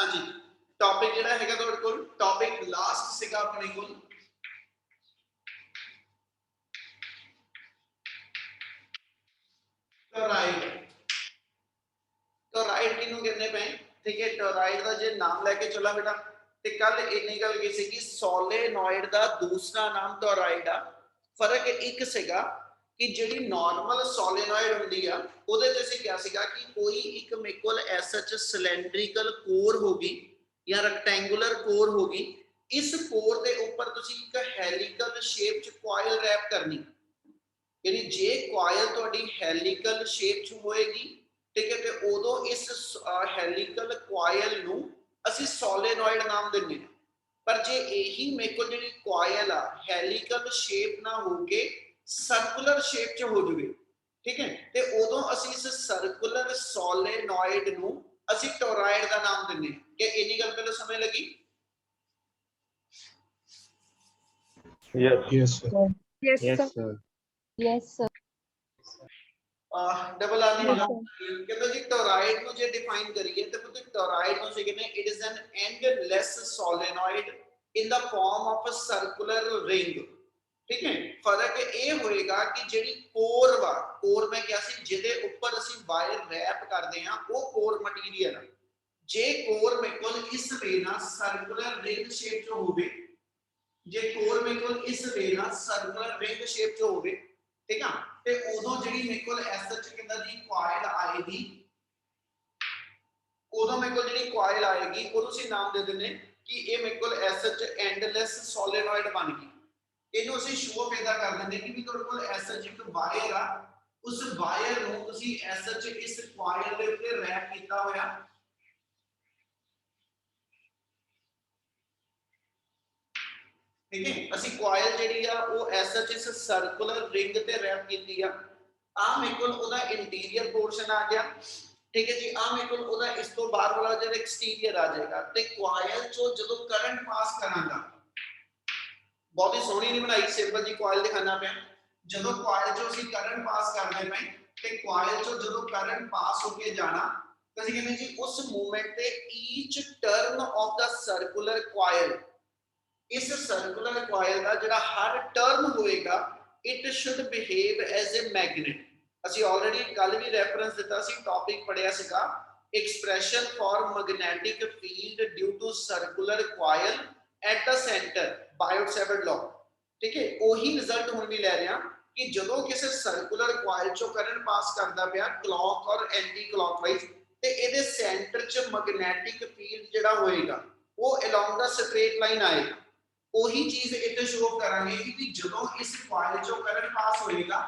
हाँ जी टॉपिक जिहड़ा हैगा तुहाडे कोल टॉपिक लास्ट सीगा अपने कोल टोराइड टोराइड किनू कहते पे ठीक है टोराइड का जे नाम लेके चला बेटा ते कल इन्नी गल की सी कि सोलेनॉइड का दूसरा नाम टोराइड आ फर्क एक सीगा कि जिहड़ी नॉर्मल सोलेनॉइड हुंदी आ ओदे च असीं क्या सीगा कि कोई एक मेरे कोल एसएच सिलेंड्रिकल कोर होगी या रेक्टेंगुलर कोर होगी इस कोर के ऊपर तुसीं एक हेलिकल शेप च कॉइल रैप करनी यानी जे कॉइल तुहाडी हेलिकल शेप च होएगी ठीक है ते उदों इस हेलिकल कॉइल नू असीं सोलेनॉइड नाम दिंदे हां पर जे यही मेरे को जिहड़ी कॉइल आ हेलिकल शेप ना होके सर्कुलर शेप च हो जावे ठीक है ते उदों असीं इस सर्कुलर सोलेनॉइड नू असीं टोराइड दा नाम दिंदे हां कि इन्नी गल पहले समझ लगी Yes. Yes, sir. Yes, Yes, sir. sir. Yes, sir. Double R Yes, sir. कहते जी टोराइड नु जे डिफाइन करिए तो पुत्र टोराइड नु से कहते it is an endless solenoid in the form of a circular ring ठीक है फर्क ये होएगा कि जेडी कोर वा कोर मैं क्या सी जिदे ऊपर ਅਸੀਂ ਵਾਇਰ ਰੈਪ ਕਰਦੇ ਆ ਉਹ ਕੋਰ ਮਟੀਰੀਅਲ ਜੇ ਕੋਰ ਮੇਰੇ ਕੋਲ ਇਸ ਵੇ ਨਾਲ ਸਰਕੂਲਰ ਰਿੰਗ ਸ਼ੇਪ ਚ ਹੋਵੇ ਜੇ ਕੋਰ ਮੇਰੇ ਕੋਲ ਇਸ ਵੇ ਨਾਲ ਸਰਕੂਲਰ ਰਿੰਗ ਸ਼ੇਪ ਚ ਹੋਵੇ ठीक है ते उदों जिहड़ी मेरे कोल एसएच किंदा दी कॉइल आएगी उदों मेरे कोल जिहड़ी कॉइल आएगी ओनू ਅਸੀਂ नाम दे दिंदे कि ये मेरे कोल एसएच एंडलेस सोलेनॉइड बन गई ਇਹਨੂੰ ਅਸੀਂ ਸ਼ੋ ਪੈਦਾ ਕਰ ਦਿੰਦੇ ਕਿ ਵੀ ਤੁਹਾਡੇ ਕੋਲ ਐਸਐਚ ਇੱਕ ਵਾਇਰ ਆ ਉਸ ਵਾਇਰ ਨੂੰ ਤੁਸੀਂ ਐਸਐਚ ਇਸ ਕॉइल ਦੇ ਉੱਤੇ ਰੈਪ ਕੀਤਾ ਹੋਇਆ ठीक है ਅਸੀਂ coil ਜਿਹੜੀ ਆ ਉਹ ਐਸਐਚ ਇਸ ਸਰਕੂਲਰ ਰਿੰਗ ਤੇ ਰੈਪ ਕੀਤੀ ਆ ਆ ਮੇਰੇ ਕੋਲ ਉਹਦਾ ਇੰਟੀਰੀਅਰ ਪੋਰਸ਼ਨ ਆ ਗਿਆ ठीक है जी आ मेरे को ओदा इस तो बाहर वाला जो एक्सटीरियर आ जाएगा ते कॉइल चो जदों करंट पास करांगा बहुत ही सोहनी नहीं बनाई सिंपल जी कॉइल दिखाना पे जदों कॉइल चो ਅਸੀਂ करंट पास करदे पए ते कॉइल चो जदों करंट पास होके जाना तो ਅਸੀਂ ਕਹਿੰਦੇ ਜੀ ਉਸ ਮੂਵਮੈਂਟ ਤੇ each turn of the circular coil इस सर्कुलर कॉइल का जिहड़ा हर टर्न होएगा it should behave as a magnet ਅਸੀਂ ऑलरेडी कल भी रेफरेंस दिता सी टॉपिक पढ़िया सीगा expression for magnetic field due to circular coil at the centre Biot Savart law ठीक है वही रिजल्ट हुण भी ले रहे हैं कि जदों किसी सर्कुलर कॉइल चो करंट पास करदा पिया क्लॉक और एंटी क्लॉकवाइज ते इहदे सेंटर च मैग्नेटिक फील्ड जिहड़ा होएगा वो अलोंग द स्ट्रेट लाइन आएगा वही चीज इत्थे शो करांगे कि जदों इस कॉइल चो करंट पास होएगा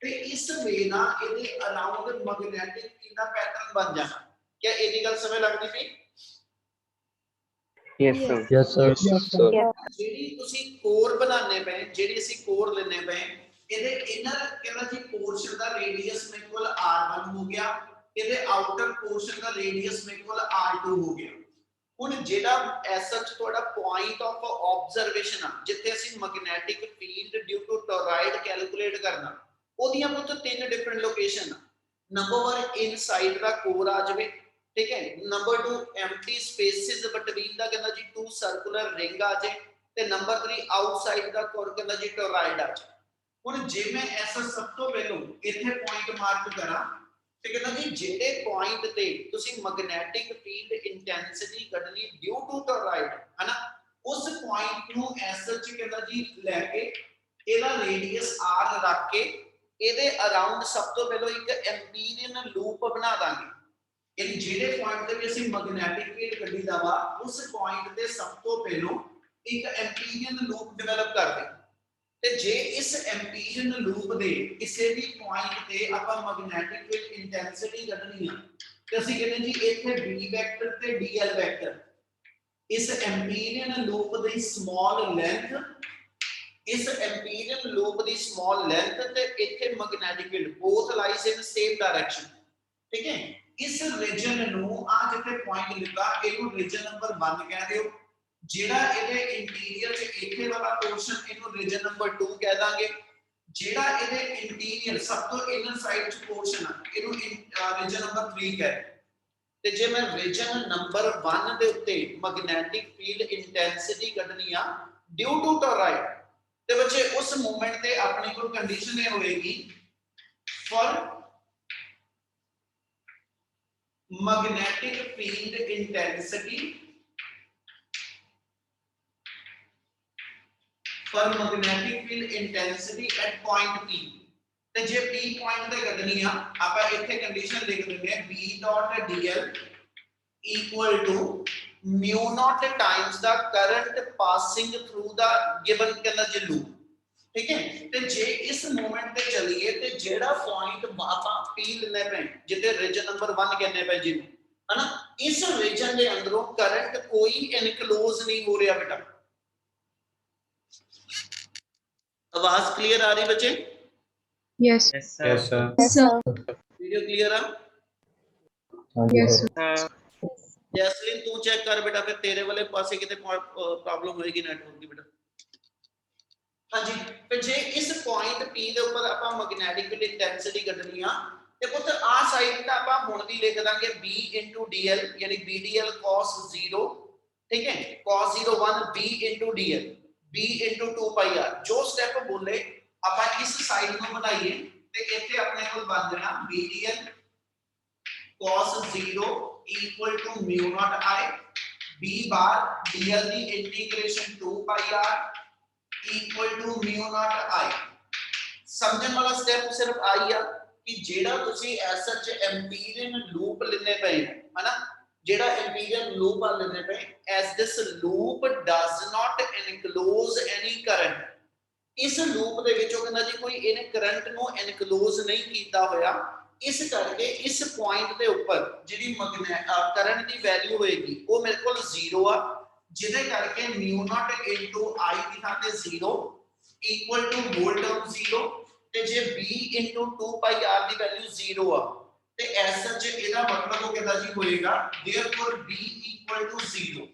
ते इस वे ना इहदे अराउंड मैग्नेटिक फील्ड दा पैटर्न बन जाना क्या इहदी गल समझ लगदी पई Yes, sir. Yes, sir. Yes, sir. ਜਿਹੜੀ ਤੁਸੀਂ ਕੋਰ ਬਣਾਉਣੇ ਪਏ ਜਿਹੜੀ ਅਸੀਂ ਕੋਰ ਲੈਣੇ ਪਏ ਇਹਦੇ ਇਨਰ ਕਹਿੰਦਾ ਜੀ ਪੋਰਸ਼ਨ ਦਾ ਰੇਡੀਅਸ ਮੇਰੇ ਕੋਲ r1 ਹੋ ਗਿਆ ਇਹਦੇ ਆਊਟਰ ਪੋਰਸ਼ਨ ਦਾ ਰੇਡੀਅਸ ਮੇਰੇ ਕੋਲ r2 ਹੋ ਗਿਆ ਹੁਣ ਜਿਹੜਾ ਐਸਐਚ ਤੁਹਾਡਾ ਪੁਆਇੰਟ ਆਫ ਆਬਜ਼ਰਵੇਸ਼ਨ ਆ ਜਿੱਥੇ ਅਸੀਂ magnetic field due to toroid calculate ਕਰਨਾ ਉਹਦੀਆਂ ਪੁੱਤ ਤਿੰਨ ਡਿਫਰੈਂਟ ਲੋਕੇਸ਼ਨ ਨੰਬਰ 1 ਇਨਸਾਈਡ ਦਾ ਕੋਰ ਆ ਜਾਵੇ ठीक है number 2 empty spaces between the कहंदा जी टू सर्कुलर रिंग आ जाए ते नंबर 3 आउटसाइड द कोर कहंदा जी टोराइड आ जाए हुन जे मैं ऐसा सब तो पहलो इथे पॉइंट मार्क करा ते कहंदा जी जेड़े पॉइंट ते तुसी मैग्नेटिक फील्ड इंटेंसिटी कढनी ड्यू टू टोराइड है ना उस पॉइंट नु ऐसा च कहंदा जी लेके एदा रेडियस r रख के एदे अराउंड सब तो पहलो एक एम्पीरियन लूप बना दांगे यानी जेडे पॉइंट ते भी ਅਸੀਂ मैग्नेटिक फील्ड ਕੱਢੀ ਦਾ ਵਾ ਉਸ ਪੁਆਇੰਟ ਤੇ ਸਭ ਤੋਂ ਪਹਿਲਾਂ ਇੱਕ ਐਮਪੀਰੀਅਨ ਲੂਪ ਡਿਵੈਲਪ ਕਰਦੇ ਤੇ ਜੇ ਇਸ ਐਮਪੀਰੀਅਨ ਲੂਪ ਦੇ ਕਿਸੇ ਵੀ ਪੁਆਇੰਟ ਤੇ ਆਪਾਂ ਮੈਗਨੈਟਿਕ ਫੀਲਡ ਇੰਟੈਂਸਿਟੀ ਕੱਢਣੀ ਆ ਤੇ ਅਸੀਂ ਕਹਿੰਦੇ ਜੀ ਇੱਥੇ b ਵੈਕਟਰ ਤੇ dl ਵੈਕਟਰ ਇਸ ਐਮਪੀਰੀਅਨ ਲੂਪ ਦੀ ਸਮਾਲ ਲੈਂਥ ਇਸ ਐਮਪੀਰੀਅਨ ਲੂਪ ਦੀ ਸਮਾਲ ਲੈਂਥ ਤੇ ਇੱਥੇ ਮੈਗਨੈਟਿਕ ਫੀਲਡ ਬੋਥ ਲਾਈਜ਼ ਇਨ ਸੇਮ ਡਾਇਰੈਕਸ਼ਨ ठीक है इस रीजन नु आ जिथे पॉइंट लिखा ਇਹਨੂੰ ਰੀਜਨ ਨੰਬਰ 1 ਕਹਿ ਦਿਓ ਜਿਹੜਾ ਇਹਦੇ ਇੰਟੀਰੀਅਰ ਚ ਇੱਥੇ ਵਾਲਾ ਪੋਰਸ਼ਨ ਇਹਨੂੰ ਰੀਜਨ ਨੰਬਰ 2 ਕਹਿ ਦਾਂਗੇ ਜਿਹੜਾ ਇਹਦੇ ਇੰਟੀਰੀਅਰ ਸਭ ਤੋਂ ਇਨਰ ਸਾਈਡ ਚ ਪੋਰਸ਼ਨ ਆ ਇਹਨੂੰ ਰੀਜਨ ਨੰਬਰ 3 ਕਹਿ ਤੇ ਜੇ ਮੈਂ ਰੀਜਨ ਨੰਬਰ 1 ਦੇ ਉੱਤੇ ਮੈਗਨੈਟਿਕ ਫੀਲਡ ਇੰਟੈਂਸਿਟੀ ਕੱਢਣੀ ਆ ਡਿਊ ਟੂ ਟੋਰਾਇਡ, ਤੇ ਬੱਚੇ ਉਸ ਮੂਵਮੈਂਟ ਤੇ ਆਪਣੇ ਕੋਲ ਕੰਡੀਸ਼ਨ ਇਹ ਹੋਏਗੀ for magnetic field intensity for magnetic field intensity at point P, ਤੇ ਜੇ P ਪੁਆਇੰਟ ਤੇ ਕੱਢਣੀ ਆ ਆਪਾਂ ਇੱਥੇ ਕੰਡੀਸ਼ਨ ਲਿਖ ਦਿੰਦੇ ਆ B.dl equal to mu naught times the current passing through the given energy loop, ठीक है। ਤੇ ਜੇ ਇਸ ਮੂਵਮੈਂਟ ਤੇ ਚਲੀਏ ਤੇ ਜਿਹੜਾ ਪੁਆਇੰਟ ਆਪਾਂ P ਲੈਣੇ ਪਏ ਜਿੱਤੇ ਰੀਜਨ ਨੰਬਰ 1 ਕਹਿੰਦੇ ਪਏ ਜੀ ਹਨਾ, ਇਸ ਰੀਜਨ ਦੇ ਅੰਦਰੋਂ ਕਰੰਟ ਕੋਈ ਇਨਕਲੋਜ਼ ਨਹੀਂ ਹੋ ਰਿਹਾ ਬੇਟਾ। ਆਵਾਜ਼ ਕਲੀਅਰ ਆ ਰਹੀ ਬੱਚੇ? Yes. Yes, sir. Yes, sir. Video clear ਆ? Yes, sir. ਜੈਸਲਿਨ ਤੂੰ ਚੈੱਕ ਕਰ ਬੇਟਾ, ਫਿਰ ਤੇਰੇ ਵਾਲੇ ਪਾਸੇ ਕਿਤੇ ਪ੍ਰੋਬਲਮ ਹੋਏਗੀ ਨੈਟਵਰਕ ਦੀ ਬੇਟਾ। ਹਾਂਜੀ, ਤੇ ਜੇ ਇਸ ਪੁਆਇੰਟ P ਦੇ ਉੱਪਰ ਆਪਾਂ ਮੈਗਨੈਟਿਕ ਫੀਲਡ ਇੰਟੈਂਸਿਟੀ ਕੱਢਣੀ ਆ ਤੇ ਪੁੱਤ ਆ ਸਾਈਡ ਤਾਂ ਆਪਾਂ ਹੁਣ ਵੀ ਲਿਖ ਦਾਂਗੇ B dl ਯਾਨੀ BDL cos 0, ਠੀਕ ਹੈ, cos 0 1 B dl B 2 pi r। ਜੋ ਸਟੈਪ ਬੋਲੇ ਆਪਾਂ ਇਸ ਸਾਈਡ ਨੂੰ ਬਣਾਈਏ ਤੇ ਇੱਥੇ ਆਪਣੇ ਕੋਲ ਬਣ ਜਾਣਾ BDL cos 0 equal to mu naught I B bar dl the integration 2 pi r equal to mu naught I। ਸਮਝਣ ਵਾਲਾ ਸਟੈਪ ਸਿਰਫ ਆਈ ਆ ਕਿ ਜਿਹੜਾ ਤੁਸੀਂ ਐਸਐਚ ਐਮਪੀਰੀਅਨ ਲੂਪ ਲੈਣੇ ਪਏ ਹੈ ਨਾ, ਜਿਹੜਾ ਐਮਪੀਰੀਅਨ ਲੂਪ ਆ ਲੈਣੇ ਪਏ as this loop does not enclose any current, ਇਸ ਲੂਪ ਦੇ ਵਿੱਚ ਉਹ ਕਹਿੰਦਾ ਜੀ ਕੋਈ ਇਹਨੇ ਕਰੰਟ ਨੂੰ ਇਨਕਲੋਜ਼ ਨਹੀਂ ਕੀਤਾ ਹੋਇਆ, ਇਸ ਕਰਕੇ ਇਸ ਪੁਆਇੰਟ ਦੇ ਉੱਪਰ ਜਿਹੜੀ ਕਰੰਟ ਦੀ ਵੈਲਿਊ ਹੋਏਗੀ ਉਹ ਮੇਰੇ ਕੋਲ 0 ਆ, ਜਿਹਦੇ ਕਰਕੇ mu naught into I ਦੀ ਥਾਂ ਤੇ 0 equal to ਵੋਲਟ 0, ਤੇ ਜੇ B into 2 pi r ਦੀ ਵੈਲਿਊ 0 ਆ ਤੇ ਐਸ ਸੱਚ ਇਹਦਾ ਮਤਲਬ ਉਹ ਕਹਿੰਦਾ ਜੀ ਹੋਏਗਾ therefore B equal to 0।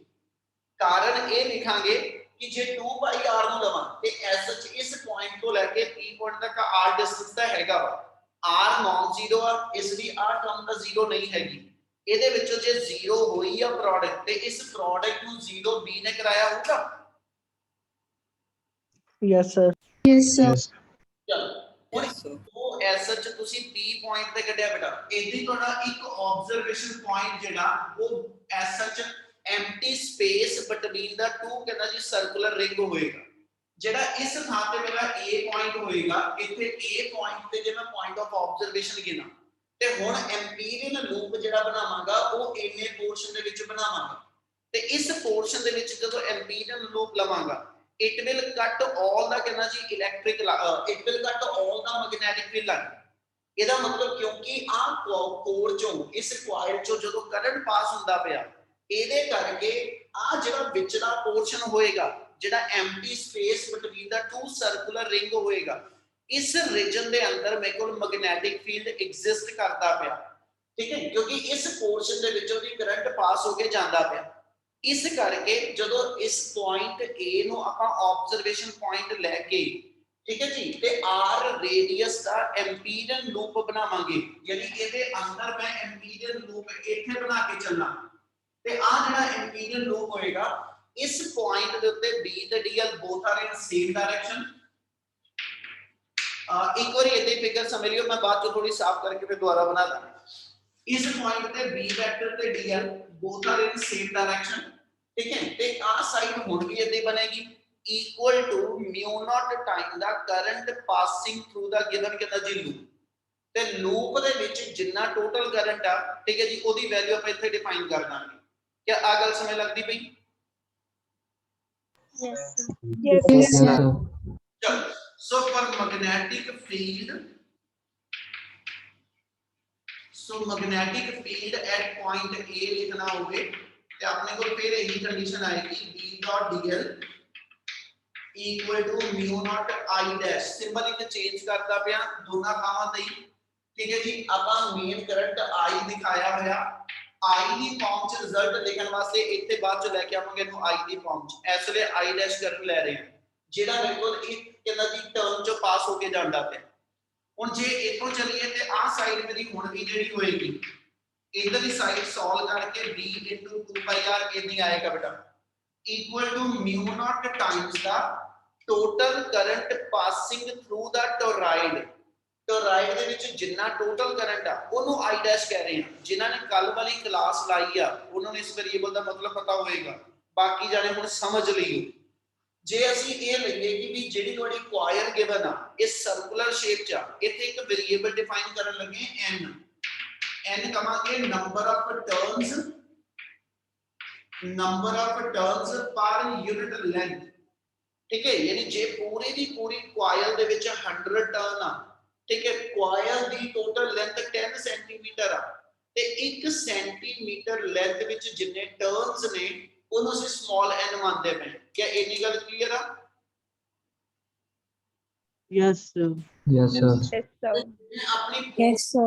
ਕਾਰਨ ਇਹ ਲਿਖਾਂਗੇ ਕਿ ਜੇ 2 pi r ਨੂੰ ਲਵਾਂ ਤੇ ਐਸ ਸੱਚ ਇਸ ਪੁਆਇੰਟ ਤੋਂ ਲੈ ਕੇ P ਪੁਆਇੰਟ ਤੱਕ r ਡਿਸਟੈਂਸ ਦਾ ਹੈਗਾ ਵਾ, r ਨॉन 0 ਆ, ਇਸ ਲਈ r ਟਰਮ ਦਾ 0 ਨਹੀਂ ਹੈਗੀ। ਇਹਦੇ ਵਿੱਚੋਂ ਜੇ 0 ਹੋਈ ਆ ਪ੍ਰੋਡਕਟ ਤੇ ਇਸ ਪ੍ਰੋਡਕਟ ਨੂੰ 0 B ਨੇ ਕਰਾਇਆ ਹੋਊਗਾ। Yes, sir. Yes, sir. ਚਲੋ ਉਹ ਐਸਐਚ ਤੁਸੀਂ P ਪੁਆਇੰਟ ਤੇ ਕੱਢਿਆ ਬੇਟਾ, ਇਹਦੀ ਤੁਹਾਡਾ ਇੱਕ ਆਬਜ਼ਰਵੇਸ਼ਨ ਪੁਆਇੰਟ ਜਿਹੜਾ ਉਹ ਐਸਐਚ empty space between the two ਕਹਿੰਦਾ ਜੀ ਸਰਕੂਲਰ ਰਿੰਗ ਹੋਏਗਾ, ਜਿਹੜਾ ਇਸ ਥਾਂ ਤੇ ਮੇਰਾ A ਪੁਆਇੰਟ ਹੋਏਗਾ, ਇੱਥੇ A ਪੁਆਇੰਟ ਤੇ ਜੇ ਮੈਂ ਪੁਆਇੰਟ ਆਫ ਆਬਜ਼ਰਵੇਸ਼ਨ ਗਿਣਾ ਤੇ ਹੁਣ ਐਮਪੀਰੀਅਨ ਲੂਪ ਜਿਹੜਾ ਬਣਾਵਾਂਗਾ ਉਹ ਇੰਨੇ ਪੋਰਸ਼ਨ ਦੇ ਵਿੱਚ ਬਣਾਵਾਂਗਾ, ਤੇ ਇਸ ਪੋਰਸ਼ਨ ਦੇ ਵਿੱਚ ਜਦੋਂ ਐਮਪੀਰੀਅਨ ਲੂਪ ਲਵਾਂਗਾ it will cut all the कहना जी electric it will cut all the magnetic field line। ਇਹਦਾ ਮਤਲਬ ਕਿਉਂਕਿ ਆ ਕੋਰ ਚੋਂ ਇਸ ਕੁਆਇਲ ਚੋਂ ਜਦੋਂ ਕਰੰਟ ਪਾਸ ਹੁੰਦਾ ਪਿਆ ਇਹਦੇ ਕਰਕੇ ਆ ਜਿਹੜਾ ਵਿਚਲਾ ਪੋਰਸ਼ਨ ਹੋਏਗਾ ਜਿਹੜਾ empty space between the two circular ring ਹੋਏਗਾ, ਇਸ ਰੀਜਨ ਦੇ ਅੰਦਰ ਮੇਰੇ ਕੋਲ ਮੈਗਨੈਟਿਕ ਫੀਲਡ ਐਗਜ਼ਿਸਟ ਕਰਦਾ ਪਿਆ, ਠੀਕ ਹੈ, ਕਿਉਂਕਿ ਇਸ ਪੋਰਸ਼ਨ ਦੇ ਵਿੱਚੋਂ ਦੀ ਕਰੰਟ ਪਾਸ ਹੋ ਕੇ ਜਾਂਦਾ ਪਿਆ। ਇਸ ਕਰਕੇ ਜਦੋਂ ਇਸ ਪੁਆਇੰਟ A ਨੂੰ ਆਪਾਂ ਆਬਜ਼ਰਵੇਸ਼ਨ ਪੁਆਇੰਟ ਲੈ ਕੇ, ਠੀਕ ਹੈ ਜੀ, ਤੇ r ਰੇਡੀਅਸ ਦਾ ਐਮਪੀਰੀਅਨ ਲੂਪ ਬਣਾਵਾਂਗੇ, ਯਾਨੀ ਇਹਦੇ ਅੰਦਰ ਮੈਂ ਐਮਪੀਰੀਅਨ ਲੂਪ ਇੱਥੇ ਬਣਾ ਕੇ ਚੱਲਾਂ ਤੇ ਆ ਜਿਹੜਾ ਐਮਪੀਰੀਅਨ ਲੂਪ ਹੋਏਗਾ ਇਸ ਪੁਆਇੰਟ ਦੇ ਉੱਤੇ B ਤੇ DL both are in same direction। ਇੱਕ ਵਾਰੀ ਇਹਦੇ ਫਿਗਰ ਸਮਝ ਲਿਓ, ਮੈਂ ਬਾਅਦ ਚ ਥੋੜੀ ਸਾਫ਼ ਕਰਕੇ ਫਿਰ ਦੁਬਾਰਾ ਬਣਾ ਦਾਂਗਾ। ਇਸ ਪੁਆਇੰਟ ਤੇ B ਵੈਕਟਰ ਤੇ DL both are in same direction, ठीक है, ਤੇ ਆ ਸਾਈਡ ਹੁਣ ਵੀ ਇਦਾਂ ਬਣੇਗੀ equal to mu naught time the current passing through the given ਕਹਿੰਦਾ ਜੀ ਲੂਪ, ਤੇ ਲੂਪ ਦੇ ਵਿੱਚ ਜਿੰਨਾ ਟੋਟਲ ਕਰੰਟ ਆ, ਠੀਕ ਹੈ ਜੀ, ਉਹਦੀ ਵੈਲਿਊ ਆਪਾਂ ਇੱਥੇ ਡਿਫਾਈਨ ਕਰ ਦਾਂਗੇ। ਕੀ ਆ ਗੱਲ ਸਮਝ ਲੱਗਦੀ ਪਈ? Yes, sir. ਚਲੋ ਸੋ for magnetic field, so magnetic field at point A ਲਿਖਣਾ ਹੋਵੇ ਤੇ ਆਪਣੇ ਕੋਲ ਫਿਰ ਇਹੀ ਕੰਡੀਸ਼ਨ ਆਏਗੀ B.dl equal to mu naught I dash। Symbol ਇੱਕ ਚੇਂਜ ਕਰਦਾ ਪਿਆ ਦੋਨਾਂ ਥਾਵਾਂ ਤੇ, ਠੀਕ ਹੈ ਜੀ। ਆਪਾਂ ਮੇਨ ਕਰੰਟ I ਦਿਖਾਇਆ ਹੋਇਆ, I ਦੀ ਫਾਰਮ ਚ ਰਿਜ਼ਲਟ ਲਿਖਣ ਵਾਸਤੇ ਇੱਥੇ ਬਾਅਦ ਚ ਲੈ ਕੇ ਆਵਾਂਗੇ ਇਹਨੂੰ I ਦੀ ਫਾਰਮ ਚ, ਇਸ ਵੇਲੇ I dash ਕਰਨ ਲੈ ਰਹੇ ਹਾਂ ਜਿਹੜਾ ਮੇਰੇ ਕੋਲ ਇੱਕ ਕਹਿੰਦਾ ਜੀ ਟਰਮ ਚੋਂ ਪਾਸ ਹੋ ਕੇ ਜਾਂਦਾ ਪਿਆ। ਹੁਣ ਜੇ ਇੱਥੋਂ ਚੱਲੀਏ ਤੇ ਆਹ ਸਾਈਡ ਮੇਰੀ ਹੁਣ ਵੀ ਜਿਹੜੀ ਹੋਏਗੀ इधरली साइड सॉल्व करके b into 2 pi r इतनी आएगा बेटा equal to mu naught times the total current passing through the toroid toroid ਦੇ ਵਿੱਚ ਜਿੰਨਾ ਟੋਟਲ ਕਰੰਟ ਆ ਉਹਨੂੰ I ਡੈਸ਼ ਕਹਿ ਰਹੇ ਹਾਂ ਜਿਨ੍ਹਾਂ ਨੇ ਕੱਲ ਵਾਲੀ ਕਲਾਸ ਲਾਈ ਆ ਉਹਨਾਂ ਨੂੰ ਇਸ ਵੇਰੀਏਬਲ ਦਾ ਮਤਲਬ ਪਤਾ ਹੋਵੇਗਾ ਬਾਕੀ ਜਾਣੇ ਹੁਣ ਸਮਝ ਲਈਓ ਜੇ ਅਸੀਂ ਇਹ ਲਈਏ ਕਿ ਵੀ ਜਿਹੜੀ ਤੁਹਾਡੀ ਕੁਆਇਲ ਗਿਵਨ ਆ ਇਹ ਸਰਕੂਲਰ ਸ਼ੇਪ ਚ ਆ ਇੱਥੇ ਇੱਕ ਵੇਰੀਏਬਲ ਡਿਫਾਈਨ ਕਰਨ ਲੱਗੇ n n ਕਮਾਂਗੇ number of turns per unit length ਠੀਕ ਹੈ ਯਾਨੀ ਜੇ ਪੂਰੀ ਦੀ ਪੂਰੀ ਕੁਆਇਲ ਦੇ ਵਿੱਚ 100 ਟਰਨ ਆ ਠੀਕ ਹੈ ਕੁਆਇਲ ਦੀ ਟੋਟਲ ਲੈਂਥ 10 ਸੈਂਟੀਮੀਟਰ ਆ ਤੇ 1 ਸੈਂਟੀਮੀਟਰ ਲੈਂਥ ਵਿੱਚ ਜਿੰਨੇ ਟਰਨਸ ਨੇ ਉਹਨੂੰ ਅਸੀਂ ਸਮਾਲ n ਮੰਨਦੇ ਪਏ ਕੀ ਇੰਨੀ ਗੱਲ ਕਲੀਅਰ ਆ Yes, sir. Yes, sir. ਆਪਣੀ Yes, sir.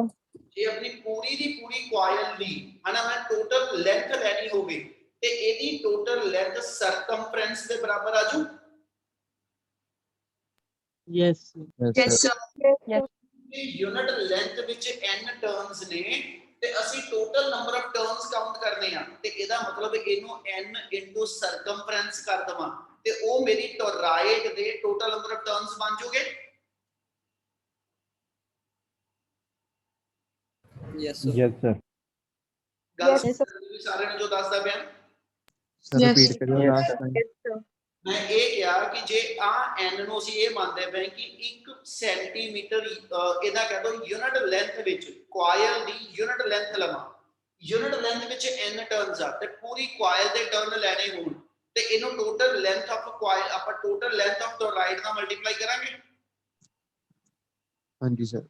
ਜੇ ਆਪਣੀ ਪੂਰੀ ਦੀ ਪੂਰੀ ਕੁਆਇਲ ਦੀ ਹਨਾ ਮੈਂ ਟੋਟਲ ਲੈਂਥ ਲੈਣੀ ਹੋਵੇ ਤੇ ਇਹਦੀ ਟੋਟਲ ਲੈਂਥ ਸਰਕਮਫਰੈਂਸ ਦੇ ਬਰਾਬਰ ਆ ਜੂ Yes, sir. Yes, sir. Yes. Unit length ਵਿੱਚ n ਟਰਨਸ ਨੇ ਤੇ ਅਸੀਂ total number of turns count ਕਰਨੇ ਆ ਤੇ ਇਹਦਾ ਮਤਲਬ ਇਹਨੂੰ n ਸਰਕਮਫਰੈਂਸ ਕਰ ਦਵਾਂ ਤੇ ਉਹ ਮੇਰੀ ਟੋਰਾਇਡ ਦੇ ਟੋਟਲ ਨੰਬਰ ਆਫ ਟਰਨਸ ਬਣ ਜੂਗੇ Yes, sir. ਗੱਲ Yes, sir. ਸਾਰਿਆਂ ਨੂੰ ਜੋ ਦੱਸਦਾ ਪਿਆ Yes. Yes, sir. Yes, sir. ਮੈਂ ਇਹ ਕਿਹਾ ਕਿ ਜੇ ਆ n ਨੂੰ ਅਸੀਂ ਇਹ ਮੰਨਦੇ ਪਏ ਕਿ 1 ਸੈਂਟੀਮੀਟਰ ਇਹਦਾ ਕਹਿ ਦੋ ਯੂਨਿਟ ਲੈਂਥ ਵਿੱਚ ਕੁਆਇਲ ਦੀ ਯੂਨਿਟ ਲੈਂਥ ਲਵਾਂ ਯੂਨਿਟ ਲੈਂਥ ਵਿੱਚ n ਟਰਨਸ ਆ ਤੇ ਪੂਰੀ ਕੁਆਇਲ ਦੇ ਟਰਨ ਲੈਣੇ ਹੋਣ ਤੇ ਇਹਨੂੰ ਟੋਟਲ ਲੈਂਥ ਆਫ ਕੁਆਇਲ ਆਪਾਂ ਟੋਟਲ ਲੈਂਥ ਆਫ ਟੋਰਾਇਡ ਨਾਲ ਮਲਟੀਪਲਾਈ ਕਰਾਂਗੇ ਹਾਂਜੀ ਸਰ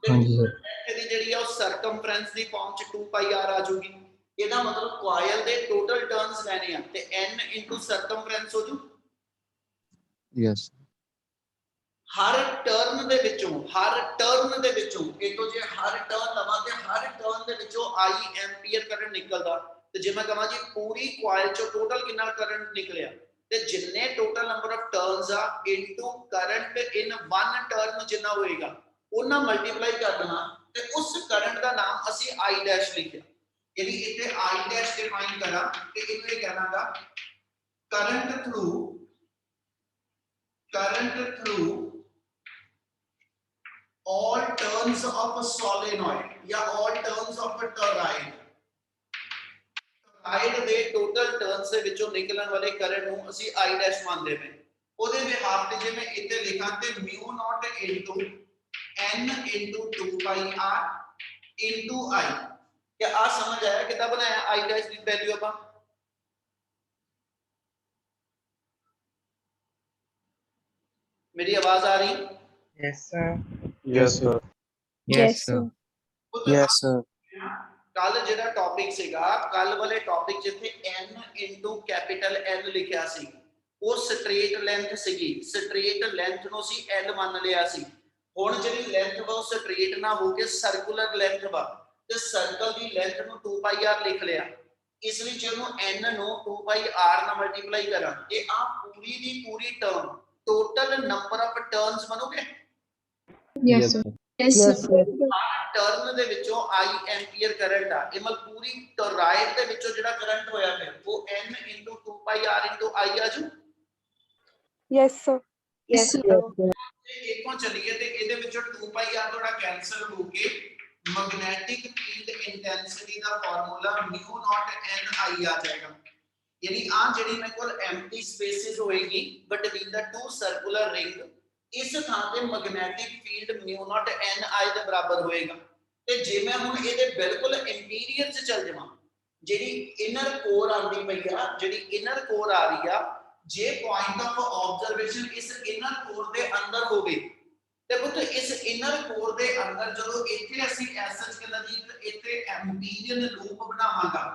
ਇਹਦੀ ਜਿਹੜੀ ਆ ਉਹ ਸਰਕਮਫਰੈਂਸ ਦੀ ਫਾਰਮ ਚ 2 ਪਾਈ r ਆ ਜਾਊਗੀ ਇਹਦਾ ਮਤਲਬ ਕੁਆਇਲ ਦੇ ਟੋਟਲ ਟਰਨਸ ਲੈਣੇ ਆ ਤੇ n ਸਰਕਮਫਰੈਂਸ ਹੋ ਜੂ ਯੈਸ ਹਰ ਟਰਨ ਦੇ ਵਿੱਚੋਂ ਇਹ ਤੋਂ ਜੇ ਹਰ ਟਰਨ ਲਵਾਂ ਤੇ ਹਰ ਟਰਨ ਦੇ ਵਿੱਚੋਂ I ਐਂਪੀਅਰ ਕਰੰਟ ਨਿਕਲਦਾ ਤੇ ਜੇ ਮੈਂ ਕਹਾਂ ਜੀ ਪੂਰੀ ਕੁਆਇਲ ਚੋਂ ਟੋਟਲ ਕਿੰਨਾ ਕਰੰਟ ਨਿਕਲਿਆ ਤੇ ਜਿੰਨੇ ਟੋਟਲ ਨੰਬਰ ਆਫ ਟਰਨਸ ਆ into current in one turn ਜਿੰਨਾ ਹੋਏਗਾ ਉਹਨਾਂ ਮਲਟੀਪਲਾਈ ਕਰ ਦੇਣਾ ਤੇ ਉਸ ਕਰੰਟ ਦਾ ਨਾਮ ਅਸੀਂ I ਡੈਸ਼ ਲਿਖਿਆ ਯਾਨੀ ਇੱਥੇ I ਡੈਸ਼ ਡਿਫਾਈਨ ਕਰਾਂ ਤੇ ਇਹਨੂੰ ਇਹ ਕਹਿਣਾਗਾ current through all turns of a solenoid या all turns of a toroid ਦੇ ਟੋਟਲ ਟਰਨਸ ਦੇ ਵਿੱਚੋਂ ਨਿਕਲਣ ਵਾਲੇ ਕਰੰਟ ਨੂੰ ਅਸੀਂ I ਡੈਸ਼ ਮੰਨਦੇ ਪਏ ਉਹਦੇ ਬਿਹਾਫ ਤੇ ਜੇ ਮੈਂ ਇੱਥੇ ਲਿਖਾਂ ਤੇ mu naught into n into 2 pi r into I क्या आ समझ आया कितना बनाया I डैश की वैल्यू अपन मेरी आवाज आ रही Yes, sir. Yes, sir. Yes, sir. Yes, sir. ਕੱਲ ਜਿਹੜਾ ਟੌਪਿਕ ਸੀਗਾ ਕੱਲ ਵਾਲੇ ਟੌਪਿਕ ਜਿੱਥੇ n into capital L ਲਿਖਿਆ ਸੀ ਉਹ ਸਟ੍ਰੇਟ ਲੈਂਥ ਸੀਗੀ ਸਟ੍ਰੇਟ ਲੈਂਥ ਨੂੰ ਅਸੀਂ L ਮੰਨ ਲਿਆ ਸੀ ਹੁਣ ਜਿਹੜੀ ਲੈਂਥ ਵਾ ਉਹ ਸਟ੍ਰੇਟ ਨਾ ਹੋ ਕੇ ਸਰਕੂਲਰ ਲੈਂਥ ਵਾ ਤੇ ਸਰਕਲ ਦੀ ਲੈਂਥ ਨੂੰ 2 ਪਾਈ r ਲਿਖ ਲਿਆ ਇਸ ਲਈ ਜੇ ਉਹਨੂੰ n ਨੂੰ 2 ਪਾਈ r ਨਾਲ ਮਲਟੀਪਲਾਈ ਕਰਾਂ ਇਹ ਆ ਪੂਰੀ ਦੀ ਪੂਰੀ term total number of turns ਬਣੋਗੇ Yes, sir. Yes, sir. Turn ਦੇ ਵਿੱਚੋਂ I ਐਂਪੀਅਰ ਕਰੰਟ ਆ ਇਹ ਮਤਲਬ ਪੂਰੀ ਟੋਰਾਇਡ ਦੇ ਵਿੱਚੋਂ ਜਿਹੜਾ ਕਰੰਟ ਹੋਇਆ ਫਿਰ ਉਹ n 2 ਪਾਈ r I ਆ ਜੂ Yes, sir. Yes, sir. ਇੱਕੋਂ ਚੱਲੀਏ ਤੇ ਇਹਦੇ ਵਿੱਚੋਂ 2 ਪਾਈ r ਥੋੜਾ ਕੈਨਸਲ ਹੋ ਕੇ magnetic field intensity the formula mu naught n I ਆ ਜਾਏਗਾ ਯਾਨੀ ਆ ਜਿਹੜੀ ਮੇਰੇ ਕੋਲ ਐਮਪਟੀ ਸਪੇਸਿਸ ਹੋਏਗੀ between the two circular ring ਇਸ ਥਾਂ ਤੇ magnetic field mu naught n I ਦੇ ਬਰਾਬਰ ਹੋਏਗਾ ਤੇ ਜੇ ਮੈਂ ਹੁਣ ਇਹਦੇ ਬਿਲਕੁਲ ਇੰਟੀਰੀਅਰ 'ਚ ਚੱਲ ਜਾਵਾਂ ਜਿਹੜੀ ਇਨਰ ਕੋਰ ਆਉਂਦੀ ਪਈ ਆ ਜਿਹੜੀ ਇਨਰ ਕੋਰ ਆ ਰਹੀ ਆ ਜੇ ਪੁਆਇੰਟ ਆਫ ਆਬਜ਼ਰਵੇਸ਼ਨ ਇਸ ਇਨਰ ਕੋਰ ਦੇ ਅੰਦਰ ਹੋਵੇ ਤੇ ਪੁੱਤ ਇਸ ਇਨਰ ਕੋਰ ਦੇ ਅੰਦਰ ਜਦੋਂ ਇੱਥੇ ਅਸੀਂ ਐਸਐਚ ਕਹਿੰਦਾ ਜੀ ਇੱਥੇ ਐਮਪੀਰੀਅਨ ਲੂਪ ਬਣਾਵਾਂਗਾ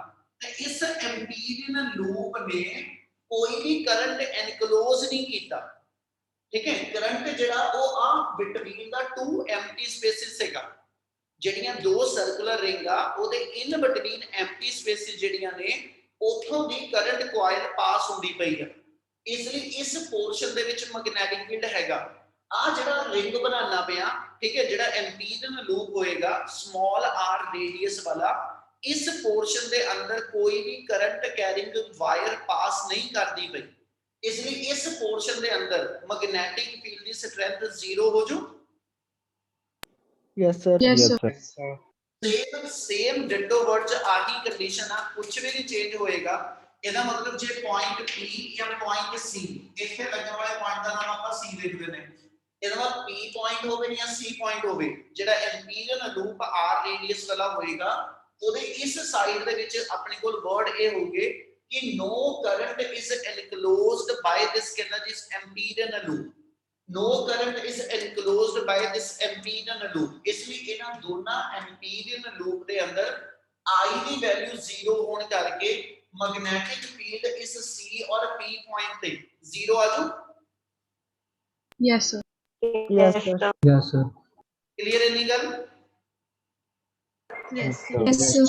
ਤੇ ਇਸ ਐਮਪੀਰੀਅਨ ਲੂਪ ਨੇ ਕੋਈ ਵੀ ਕਰੰਟ ਐਨਕਲੋਜ਼ ਨਹੀਂ ਕੀਤਾ ਠੀਕ ਹੈ ਕਰੰਟ ਜਿਹੜਾ ਉਹ ਆ between the two empty spaces ਹੈਗਾ ਜਿਹੜੀਆਂ ਦੋ ਸਰਕੂਲਰ ਰਿੰਗ ਆ ਉਹਦੇ ਇਨ ਬਿਟਵੀਨ ਐਮਪਟੀ ਸਪੇਸਿਸ ਜਿਹੜੀਆਂ ਨੇ ਉੱਥੋਂ ਦੀ ਕਰੰਟ ਕੁਆਇਲ ਪਾਸ ਹੁੰਦੀ ਪਈ ਆ ਇਸ ਲਈ ਇਸ ਪੋਰਸ਼ਨ ਦੇ ਵਿੱਚ ਮੈਗਨੈਟਿਕ ਫੀਲਡ ਹੈਗਾ ਆ ਜਿਹੜਾ ਰਿੰਗ ਬਣਾਉਣਾ ਪਿਆ ਠੀਕ ਹੈ ਜਿਹੜਾ ਐਮਪੀਰੀਅਨ ਲੂਪ ਹੋਏਗਾ ਸਮਾਲ r ਰੇਡੀਅਸ ਵਾਲਾ इस पोर्शन के अंदर कोई भी करंट कैरिंग वायर पास नहीं करती पई, इसलिए इस पोर्शन के अंदर मैग्नेटिक फील्ड की स्ट्रेंथ 0 हो जू। Yes, sir. Yes, Yes, sir. sir. Same ditto word आही कंडीशन आ, कुछ भी नहीं चेंज होएगा। ਇਹਦਾ मतलब जे पॉइंट P या पॉइंट C, ਇੱਥੇ ਲੱਗਣ ਵਾਲੇ ਪੁਆਇੰਟ ਦਾ ਨਾਮ ਆਪਾਂ C ਲਿਖਦੇ ਨੇ, ਇਹਦਾ मतलब P पॉइंट ਹੋਵੇ ਜਾਂ C पॉइंट ਹੋਵੇ, ਜਿਹੜਾ ਐਮਪੀਰੀਅਲ ਲੂਪ R ਰੇਡੀਅਸ ਵਾਲਾ ਹੋਏਗਾ, ਉਹਦੇ ਇਸ ਸਾਈਡ ਦੇ ਵਿੱਚ ਆਪਣੇ ਕੋਲ ਵਰਡ ਇਹ ਹੋਗੇ ਕਿ no current is enclosed by this ਕਹਿੰਦਾ ਜੀ Imperial loop, no current is enclosed by this empyrean loop, इसलिए इन्हां दोनों empyrean loop ਦੇ ਅੰਦਰ I ਦੀ ਵੈਲਿਊ 0 ਹੋਣ ਕਰਕੇ मैग्नेटिक फील्ड इस C और P पॉइंट पे 0 आजू। Yes, sir. Yes, sir. Yes, sir. Clear है नहीं गल? Yes, Yes, sir.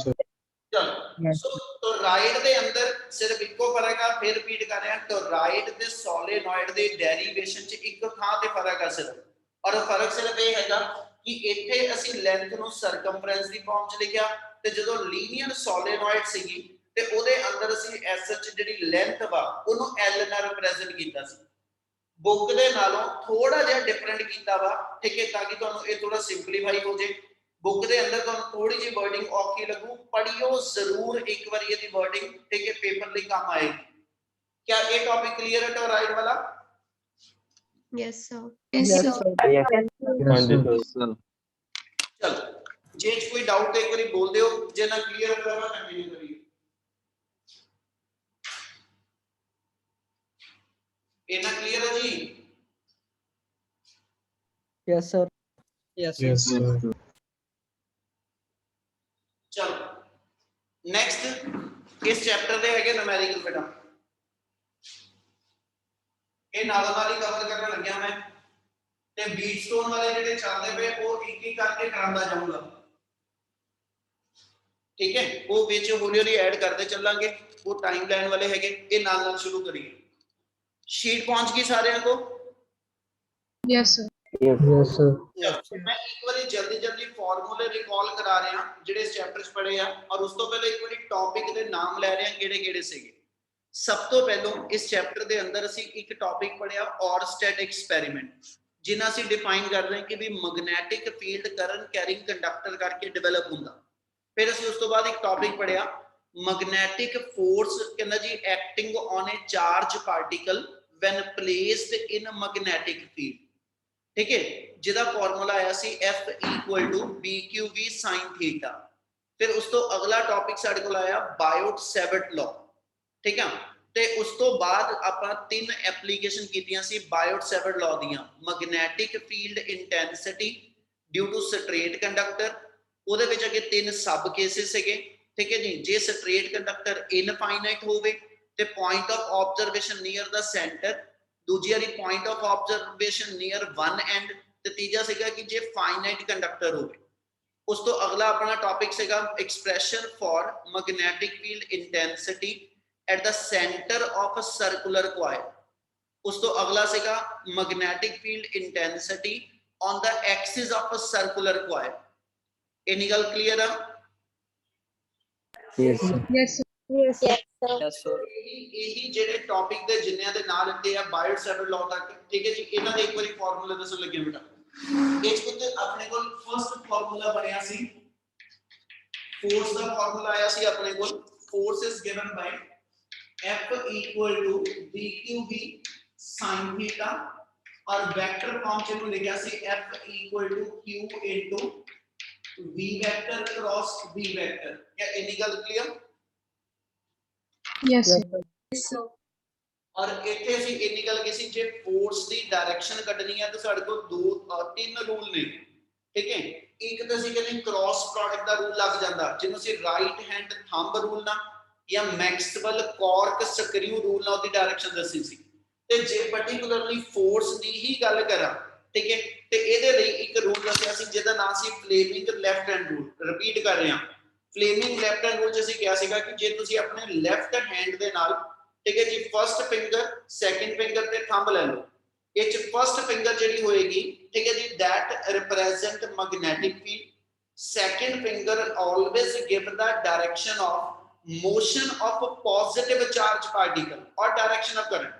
चलो Yes. सो टोराइड दे अंदर सिर्फ इको फर्क है, फिर रिपीट कर रहे हैं, टोराइड ते सोलेनॉइड दे डेरिवेशन च एक थां ते फर्क है सिर्फ, और फर्क सिर्फ ये हैगा कि इत्थे ਅਸੀਂ ਲੈਂਥ ਨੂੰ ਸਰਕਮਫਰੈਂਸ ਦੀ ਫਾਰਮ ਚ ਲਿਖਿਆ, ਤੇ ਜਦੋਂ ਲੀਨੀਅਰ ਸੋਲੇਨॉइड ਸੀਗੀ ਤੇ ਉਹਦੇ ਅੰਦਰ ਅਸੀਂ ਐਸਐਚ ਜਿਹੜੀ ਲੈਂਥ ਵਾ ਉਹਨੂੰ ਐਲ ਨਾਲ ਰਿਪਰੈਜ਼ੈਂਟ ਕੀਤਾ ਸੀ। ਬੁੱਕ ਦੇ ਨਾਲੋਂ ਥੋੜਾ ਜਿਹਾ ਡਿਫਰੈਂਟ ਕੀਤਾ ਵਾ, ਠੀਕ ਹੈ, ਤਾਂ ਕਿ ਤੁਹਾਨੂੰ ਇਹ ਥੋੜਾ ਸਿੰਪਲੀਫਾਈ ਹੋ ਜੇ। बुक के अंदर ਤੁਹਾਨੂੰ थोड़ी जी वर्डिंग औखी लगू, पढ़ियो जरूर एक बार ये दी वर्डिंग, ठीक है, पेपर ਲਈ काम आएगी। क्या ये टॉपिक क्लियर है टोराइड वाला? Yes, sir. Yes, Yes, sir. sir. Yes, sir. चलो जे कोई डाउट एक बार बोल दियो, जे ना क्लियर होगा मैं कंटिन्यू करिए। ये ना क्लियर है जी? Yes, sir. Yes, Yes, sir. चलो नेक्स्ट इस चैप्टर दे हैगे न्यूमेरिकल बेटा, ये नाल नाल ही कवर करने लग्या मैं, ते बीट स्टोन वाले जेडे चलदे पे वो एक एक करके करांदा जाऊंगा, ठीक है, वो विच हौली हौली ऐड करते चलांगे, वो टाइमलाइन वाले हैगे, ये नाल नाल शुरू करिए। शीट पहुंच गई सारे को? Yes, sir. Yes, sir. मैं एक बार जल्दी जल्दी फार्मूले रिकॉल करा रहा ਜਿਹੜੇ ਇਸ ਚੈਪਟਰ ਚ ਪੜ੍ਹੇ ਆ, और उस तो पहले एक बार टॉपिक ਦੇ ਨਾਮ ਲੈ ਰਹੇ ਆ ਕਿਹੜੇ ਕਿਹੜੇ ਸੀਗੇ। ਸਭ ਤੋਂ ਪਹਿਲਾਂ ਇਸ ਚੈਪਟਰ ਦੇ ਅੰਦਰ ਅਸੀਂ ਇੱਕ ਟੌਪਿਕ ਪੜ੍ਹਿਆ ਔਰਸਟੈਡ ਐਕਸਪੈਰੀਮੈਂਟ, ਜਿਨ੍ਹਾਂ ਅਸੀਂ ਡਿਫਾਈਨ ਕਰ ਰਹੇ ਹਾਂ ਕਿ ਵੀ magnetic field current carrying conductor ਕਰਕੇ ਡਿਵੈਲਪ ਹੁੰਦਾ। ਫਿਰ ਅਸੀਂ ਉਸ ਤੋਂ ਬਾਅਦ ਇੱਕ ਟੌਪਿਕ ਪੜ੍ਹਿਆ ਮੈਗਨੈਟਿਕ ਫੋਰਸ, ਕਹਿੰਦਾ ਜੀ acting on a charge particle when placed in magnetic field, ठीक है, जिहदा फार्मूला आया सी F = BQV sin थीटा। फिर उस तो अगला टॉपिक साडे कोल आया बायोट-सैवर्ट लॉ, ठीक है, ते उस तो बाद आपां तीन एप्लीकेशन कीतियां सी बायोट-सैवर्ट लॉ दियां। Magnetic field intensity due to straight conductor, ਉਹਦੇ ਵਿੱਚ अगे तीन सब केसेस हैगे, ठीक है जी, जे स्ट्रेट कंडक्टर इनफाइनाइट होवे ਤੇ point of observation near the center, ਦੂਜੀ ਵਾਰੀ point of observation near one end, ਤੇ ਤੀਜਾ ਸੀਗਾ ਕਿ ਜੇ finite conductor ਹੋਵੇ। ਉਸ ਤੋਂ ਅਗਲਾ ਆਪਣਾ ਟੌਪਿਕ ਸੀਗਾ expression for magnetic field intensity at the center of a circular coil। ਉਸ ਤੋਂ ਅਗਲਾ ਸੀਗਾ magnetic field intensity on the axis of a circular coil। ਇੰਨੀ ਗੱਲ ਕਲੀਅਰ ਆ? Yes, sir. Yes, sir. Yes, sir. Yes, sir. ਇਹੀ ਜਿਹੜੇ topic ਦੇ ਜਿੰਨਿਆਂ ਦੇ ਨਾਲ ਹੁੰਦੇ ਆ ਬਾਇਓਟ-ਸੈਵਰਟ ਲਾਅ ਤੱਕ, ਠੀਕ ਹੈ ਜੀ, ਇਹਨਾਂ ਦੇ ਇੱਕ ਵਾਰੀ ਫਾਰਮੂਲਾ ਦੱਸੋ ਲੱਗੇ ਬੇਟਾ। ਇਸ ਵਿੱਚ ਆਪਣੇ ਕੋਲ ਫਰਸਟ ਫਾਰਮੂਲਾ ਬਣਿਆ ਸੀ फोर्स का फार्मूला आया सी अपने को, force is given by F = BQV sin theta, और वेक्टर फॉर्म च लिखा सी F = Q * V vector cross V vector. क्या इतनी गल clear? Yes, sir. Yes, sir. और ਇੱਥੇ ਅਸੀਂ ਇੰਨੀ ਗੱਲ ਕੀਤੀ, ਜੇ ਫੋਰਸ ਦੀ ਡਾਇਰੈਕਸ਼ਨ ਕੱਢਣੀ ਹੈ ਤਾਂ ਸਾਡੇ ਕੋਲ ਤਿੰਨ ਰੂਲ ਨੇ, ਠੀਕ ਹੈ। ਇੱਕ ਤਾਂ ਅਸੀਂ ਕਹਿੰਦੇ ਕ੍ਰਾਸ ਪ੍ਰੋਡਕਟ ਦਾ ਰੂਲ ਲੱਗ ਜਾਂਦਾ, ਜਿਹਨੂੰ ਅਸੀਂ ਰਾਈਟ ਹੈਂਡ ਥੰਬ ਰੂਲ ਨਾਲ ਜਾਂ ਮੈਕਸਵੈਲ ਕਾਰਕ ਸਕਰੂ ਰੂਲ ਨਾਲ ਉਹਦੀ ਡਾਇਰੈਕਸ਼ਨ ਦੱਸੀ ਸੀ। ਤੇ ਜੇ ਪਾਰਟਿਕੂਲਰਲੀ ਫੋਰਸ ਦੀ ਹੀ ਗੱਲ ਕਰਾਂ, ਠੀਕ ਹੈ, ਤੇ ਇਹਦੇ ਲਈ ਇੱਕ ਰੂਲ ਦੱਸਿਆ ਸੀ ਜਿਹਦਾ ਨਾਮ ਸੀ Fleming left hand rule. Repeat ਕਰ ਰਹੇ ਹਾਂ, ਫਲੇਮਿੰਗ ਲੈਫਟ ਹੈਂਡ ਰੂਲ ਚ ਅਸੀਂ ਕਿਹਾ ਸੀਗਾ ਕਿ ਜੇ ਤੁਸੀਂ ਆਪਣੇ ਲੈਫਟ ਹੈਂਡ ਦੇ ਨਾਲ, ठीक है जी, फर्स्ट फिंगर सेकंड फिंगर पे थंब ले लो, ये फर्स्ट फिंगर जेडी होएगी, ठीक है जी, that represent magnetic field, second finger always give the direction of motion of a positive charge particle or direction of current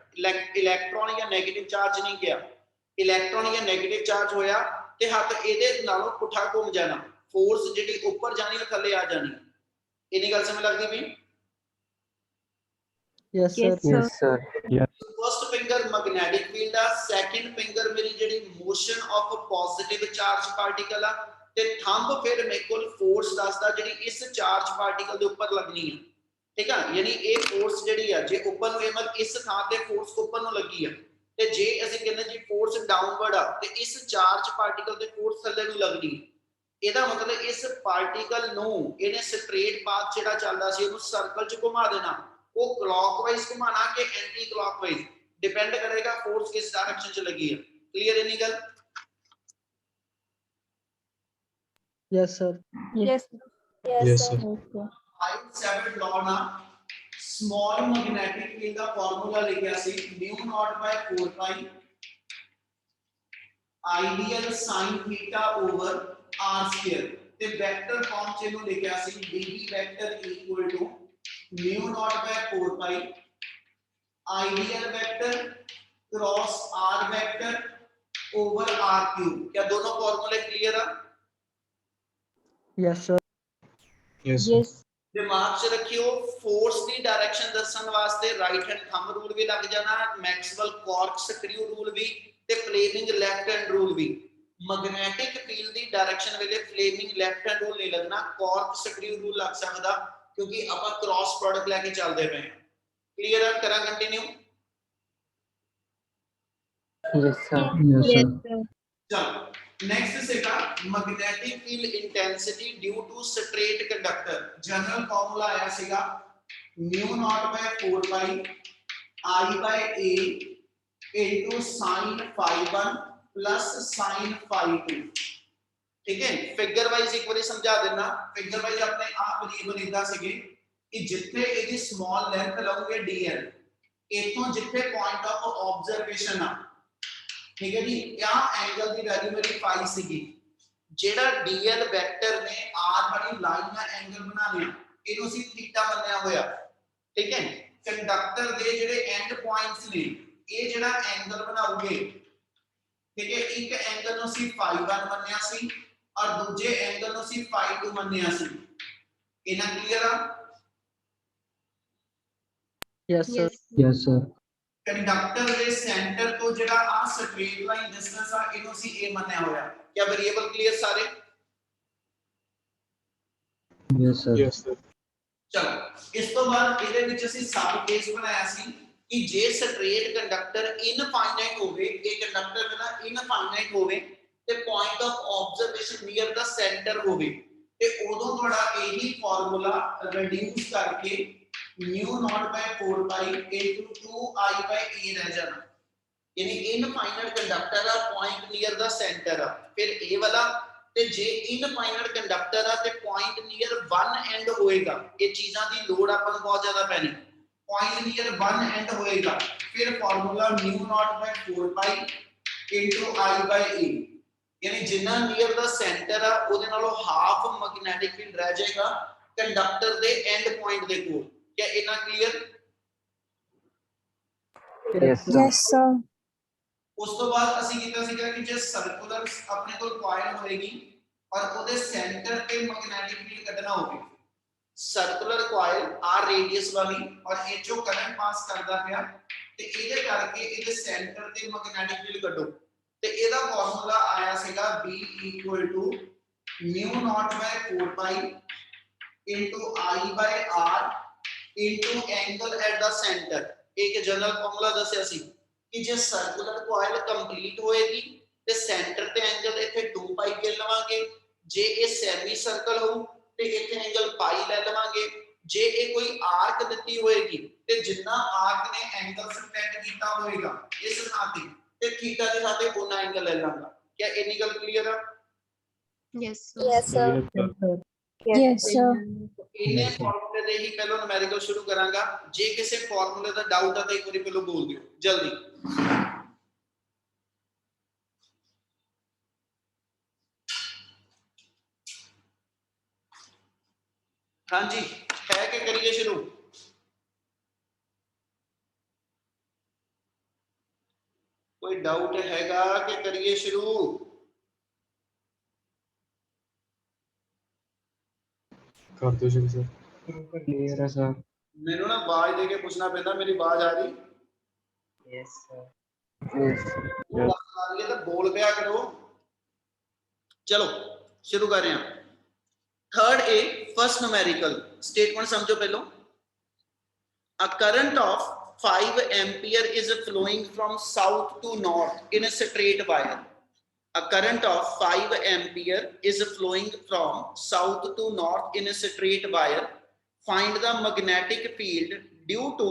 electron या negative charge नहीं गया electron या negative charge होया ते हथ ਇਹਦੇ ਨਾਲੋਂ ਪੁੱਠਾ ਘੁੰਮ ਜਾਣਾ force ਜਿਹੜੀ ਉੱਪਰ ਜਾਣੀ ਉਹ ਥੱਲੇ ਆ ਜਾਣੀ ਇਹਨੀ ਗੱਲ ਸਮਝ ਲੱਗਦੀ ਪਈ Yes, sir. Yes, sir. First finger magnetic field आ सेकंड फिंगर मेरी जेडी motion of positive charge particle आ ते थंब फिर मेरे कोल फोर्स दसदा जेडी इस चार्ज पार्टिकल दे ऊपर लगनी है ठीक है यानी ये फोर्स जेडी आ जे ऊपर नु मतलब इस थां ते फोर्स ऊपर नु लगी है ते जे ਅਸੀਂ ਕਹਿੰਦੇ ਜੀ फोर्स डाउनवर्ड आ ते इस चार्ज पार्टिकल ते फोर्स थल्ले नु लगनी ਇਹਦਾ ਮਤਲਬ ਇਸ ਪਾਰਟੀਕਲ ਨੂੰ ਇਹਨੇ ਸਟ੍ਰੇਟ ਪਾਥ ਜਿਹੜਾ ਚੱਲਦਾ ਸੀ ਉਹਨੂੰ ਸਰਕਲ ਚ ਘੁਮਾ ਦੇਣਾ वो क्लॉकवाइज घुमाना के एंटी क्लॉकवाइज डिपेंड करेगा फोर्स किस डायरेक्शन से लगी है क्लियर है निकल Yes, sir. Yes. Yes, sir. Seventh law ना स्मॉल मैग्नेटिक फील्ड का फार्मूला लिखा सी mu not by 4 pi ideal sin theta over r square ते वेक्टर फॉर्म च ਇਹਨੂੰ ਲਿਖਿਆ ਸੀ dv vector equal to mu not by 4 pi ideal vector cross r vector over r cube क्या दोनों फार्मूले क्लियर है Yes, sir. Yes, sir. Yes. दिमाग च रखियो फोर्स की डायरेक्शन दसन वास्ते राइट हैंड थंब रूल भी लग जाना मैक्सवेल कॉर्क स्क्रू रूल भी ते फ्लेमिंग लेफ्ट हैंड रूल भी मैग्नेटिक फील्ड की डायरेक्शन वेले फ्लेमिंग लेफ्ट हैंड रूल नहीं लगना कॉर्क स्क्रू रूल लग सकदा क्योंकि ਆਪਾਂ क्रॉस प्रोडक्ट लेके चलते पे क्लियर है करा continue Yes, sir. Yes, sir. चलो नेक्स्ट सेगा magnetic field intensity due to straight conductor general formula आया सीगा mu not by 4 pi I by a into sin phi 1 plus sin phi 2 ठीक है फिगर वाइज एक बार समझा देना फिगर वाइज अपने आप वेरिएबल इदा सीगे कि जिथे एदी स्मॉल लेंथ लओगे dl इथों जिथे पॉइंट ऑफ ऑब्जर्वेशन आ ठीक है जी क्या एंगल दी वैल्यू मेरी पाई सीगी जेड़ा dl वेक्टर ने r वाली लाइन का एंगल बनाने इनु सी थीटा बनया होया ठीक है कंडक्टर दे जेड़े एंड पॉइंट्स ने ये जेड़ा एंगल बनाओगे ठीक है एक एंगल नु सी phi 1 बनया सी और दूजे एंगल नु सी phi 2 ਮੰਨਿਆ ਸੀ ਇਹਨਾਂ ਕਲੀਅਰ ਆ Yes, sir. Yes. Yes, sir. Conductor ਦੇ ਸੈਂਟਰ ਤੋਂ ਜਿਹੜਾ ਆ ਸਟ੍ਰੇਟ ਲਾਈਨ ਡਿਸਟੈਂਸ ਆ ਇਹਨੂੰ ਸੀ a ਮੰਨਿਆ ਹੋਇਆ ਕੀ ਵੇਰੀਏਬਲ ਕਲੀਅਰ ਸਾਰੇ Yes, sir. Yes, sir. ਚਲੋ ਇਸ ਤੋਂ ਬਾਅਦ ਇਹਦੇ ਵਿੱਚ ਅਸੀਂ ਸਬ ਕੇਸ ਬਣਾਇਆ ਸੀ ਕਿ ਜੇ ਸਟ੍ਰੇਟ ਕੰਡਕਟਰ ਇਨਫਾਈਨਾਈਟ ਹੋਵੇ ਇਹ ਕੰਡਕਟਰ ਜਿਹੜਾ ਇਨਫਾਈਨਾਈਟ ਹੋਵੇ ਤੇ point of observation near the centre ਹੋਵੇ ਤੇ ਉਦੋਂ ਤੁਹਾਡਾ ਇਹੀ ਫਾਰਮੂਲਾ ਰਿਡਿਊਸ ਕਰਕੇ mu not by 4 pi into 2i by a रह जाना यानी इनफाइनाइट कंडक्टर आ पॉइंट नियर द सेंटर आ फिर a वाला ਤੇ ਜੇ ਇਨਫਾਈਨਾਈਟ ਕੰਡਕਟਰ ਆ ਤੇ ਪੁਆਇੰਟ ਨੀਅਰ 1 ਐਂਡ ਹੋਏਗਾ ਇਹ ਚੀਜ਼ਾਂ ਦੀ ਲੋੜ ਆਪਾਂ ਨੂੰ ਬਹੁਤ ਜ਼ਿਆਦਾ ਪੈਣੀ ਪੁਆਇੰਟ ਨੀਅਰ 1 ਐਂਡ ਹੋਏਗਾ ਫਿਰ formula μ not by 4 pi into i by a यानी जिन्ना ਨੀਅਰ ਦਾ ਸੈਂਟਰ ਆ ਉਹਦੇ ਨਾਲੋਂ ਹਾਫ ਮੈਗਨੈਟਿਕ ਫੀਲਡ ਰਹਿ ਜਾਏਗਾ ਕੰਡਕਟਰ ਦੇ ਐਂਡ ਪੁਆਇੰਟ ਦੇ ਕੋਲ क्या इतना क्लियर Yes, sir. उस तो बाद ਅਸੀਂ ਕੀਤਾ ਸੀਗਾ ਕਿ ਜੇ ਸਰਕੂਲਰ ਆਪਣੇ ਕੋਲ ਕੋਇਲ ਹੋਏਗੀ ਔਰ ਉਹਦੇ ਸੈਂਟਰ ਤੇ ਮੈਗਨੈਟਿਕ ਫੀਲਡ ਕੱਢਣਾ ਹੋਵੇ ਸਰਕੂਲਰ ਕੋਇਲ ਆਰ ਰੇਡੀਅਸ ਵਾਲੀ ਔਰ ਇਹ ਜੋ ਕਰੰਟ ਪਾਸ ਕਰਦਾ ਪਿਆ ਤੇ ਇਹਦੇ ਕਰਕੇ ਇਹਦੇ ਸੈਂਟਰ ਤੇ ਮੈਗਨੈਟਿਕ ਫੀਲਡ ਕੱਢੋ ਤੇ ਇਹਦਾ ਫਾਰਮੂਲਾ ਆਇਆ ਸੀਗਾ B μ not by 4 pi into i by r into angle at the centre एक जनरल फार्मूला दसया सी कि जे सर्कुलर कॉइल कंप्लीट होएगी ते सेंटर ते एंगल इथे 2 पाई के लवांगे जे ए सेमी सर्कल हो ते इथे एंगल पाई ले लवांगे जे ए कोई आर्क दित्ती होएगी ते जितना आर्क ने एंगल सबटेंड कीता होएगा इस नाते ते थीटा दे साथे उना एंगल ले लांगा क्या इतनी गल क्लियर है Yes, sir. Yes, sir. Yes, sir. Yes, sir. ਇਹਨੇ ਫਾਰਮੂਲੇ ਦੇ ਹੀ ਪਹਿਲਾਂ ਨੂਮੈਰੀਕਲ ਸ਼ੁਰੂ ਕਰਾਂਗਾ ਜੇ ਕਿਸੇ ਫਾਰਮੂਲੇ ਦਾ ਡਾਊਟ ਆ ਤਾਂ ਇੱਕ ਵਾਰੀ ਪਹਿਲਾਂ ਬੋਲ ਦਿਓ ਜਲਦੀ हाँ जी, है कि करिए शुरू? कोई डाउट हैगा कि करिए शुरू? कर दो शुरू सर। क्लियर है सर। मेनू ना आवाज दे के पूछना पैंदा, मेरी आवाज आ रही? Yes sir. यस ये तो बोल पिया करो। चलो शुरू कर रहे हैं। Third A, first numerical statement समझो पहलो। A current of 5 ampere is flowing from south to north in a straight wire. A current of 5 ampere is flowing from south to north in a straight wire. Find the magnetic field due to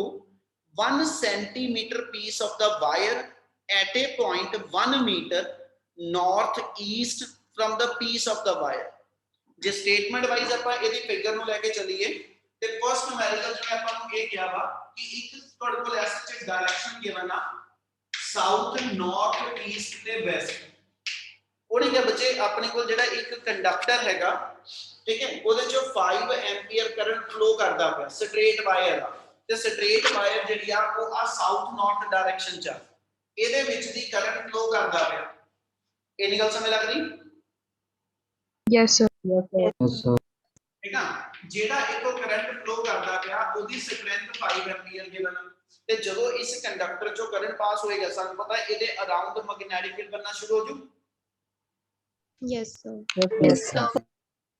1 centimeter piece of the wire at a point 1 meter northeast from the piece of the wire. ਜੇ statement wise ਆਪਾਂ ਇਹਦੀ figure ਨੂੰ ਲੈ ਕੇ ਚੱਲੀਏ ਤੇ first numerical ਜਿਵੇਂ ਆਪਾਂ ਨੂੰ ਇਹ ਕਿਹਾ ਵਾ ਕਿ ਇੱਕ ਤੁਹਾਡੇ ਕੋਲ ਐਸਐਚ ਡਾਇਰੈਕਸ਼ਨ ਗਿਵਨ ਆ ਸਾਊਥ, ਨਾਰਥ, ਈਸਟ ਤੇ ਵੈਸਟ। ਉਹਨੇ ਕਿਹਾ ਬੱਚੇ ਆਪਣੇ ਕੋਲ ਜਿਹੜਾ ਇੱਕ ਕੰਡਕਟਰ ਹੈਗਾ, ਠੀਕ ਹੈ, ਉਹਦੇ ਚੋਂ 5 ਐਂਪੀਅਰ ਕਰੰਟ ਫਲੋ ਕਰਦਾ ਪਿਆ, ਸਟ੍ਰੇਟ ਵਾਇਰ ਆ, ਤੇ ਸਟ੍ਰੇਟ ਵਾਇਰ ਜਿਹੜੀ ਆ ਉਹ ਆ ਸਾਊਥ ਨਾਰਥ ਡਾਇਰੈਕਸ਼ਨ ਚ ਆ, ਇਹਦੇ ਵਿੱਚ ਦੀ ਕਰੰਟ ਫਲੋ ਕਰਦਾ ਪਿਆ। ਇੰਨੀ ਗੱਲ ਸਮਝ ਲੱਗਦੀ? Yes, sir. सर। ठीक है, जेड़ा एक करंट फ्लो करता पिया ओदी स्ट्रेंथ 5 एंपियर गिवन ते जदों इस कंडक्टर चो करंट पास होएगा सानू पता है इहदे अराउंड मैग्नेटिक फील्ड बनना शुरू हो जू। Yes, sir. Yes sir.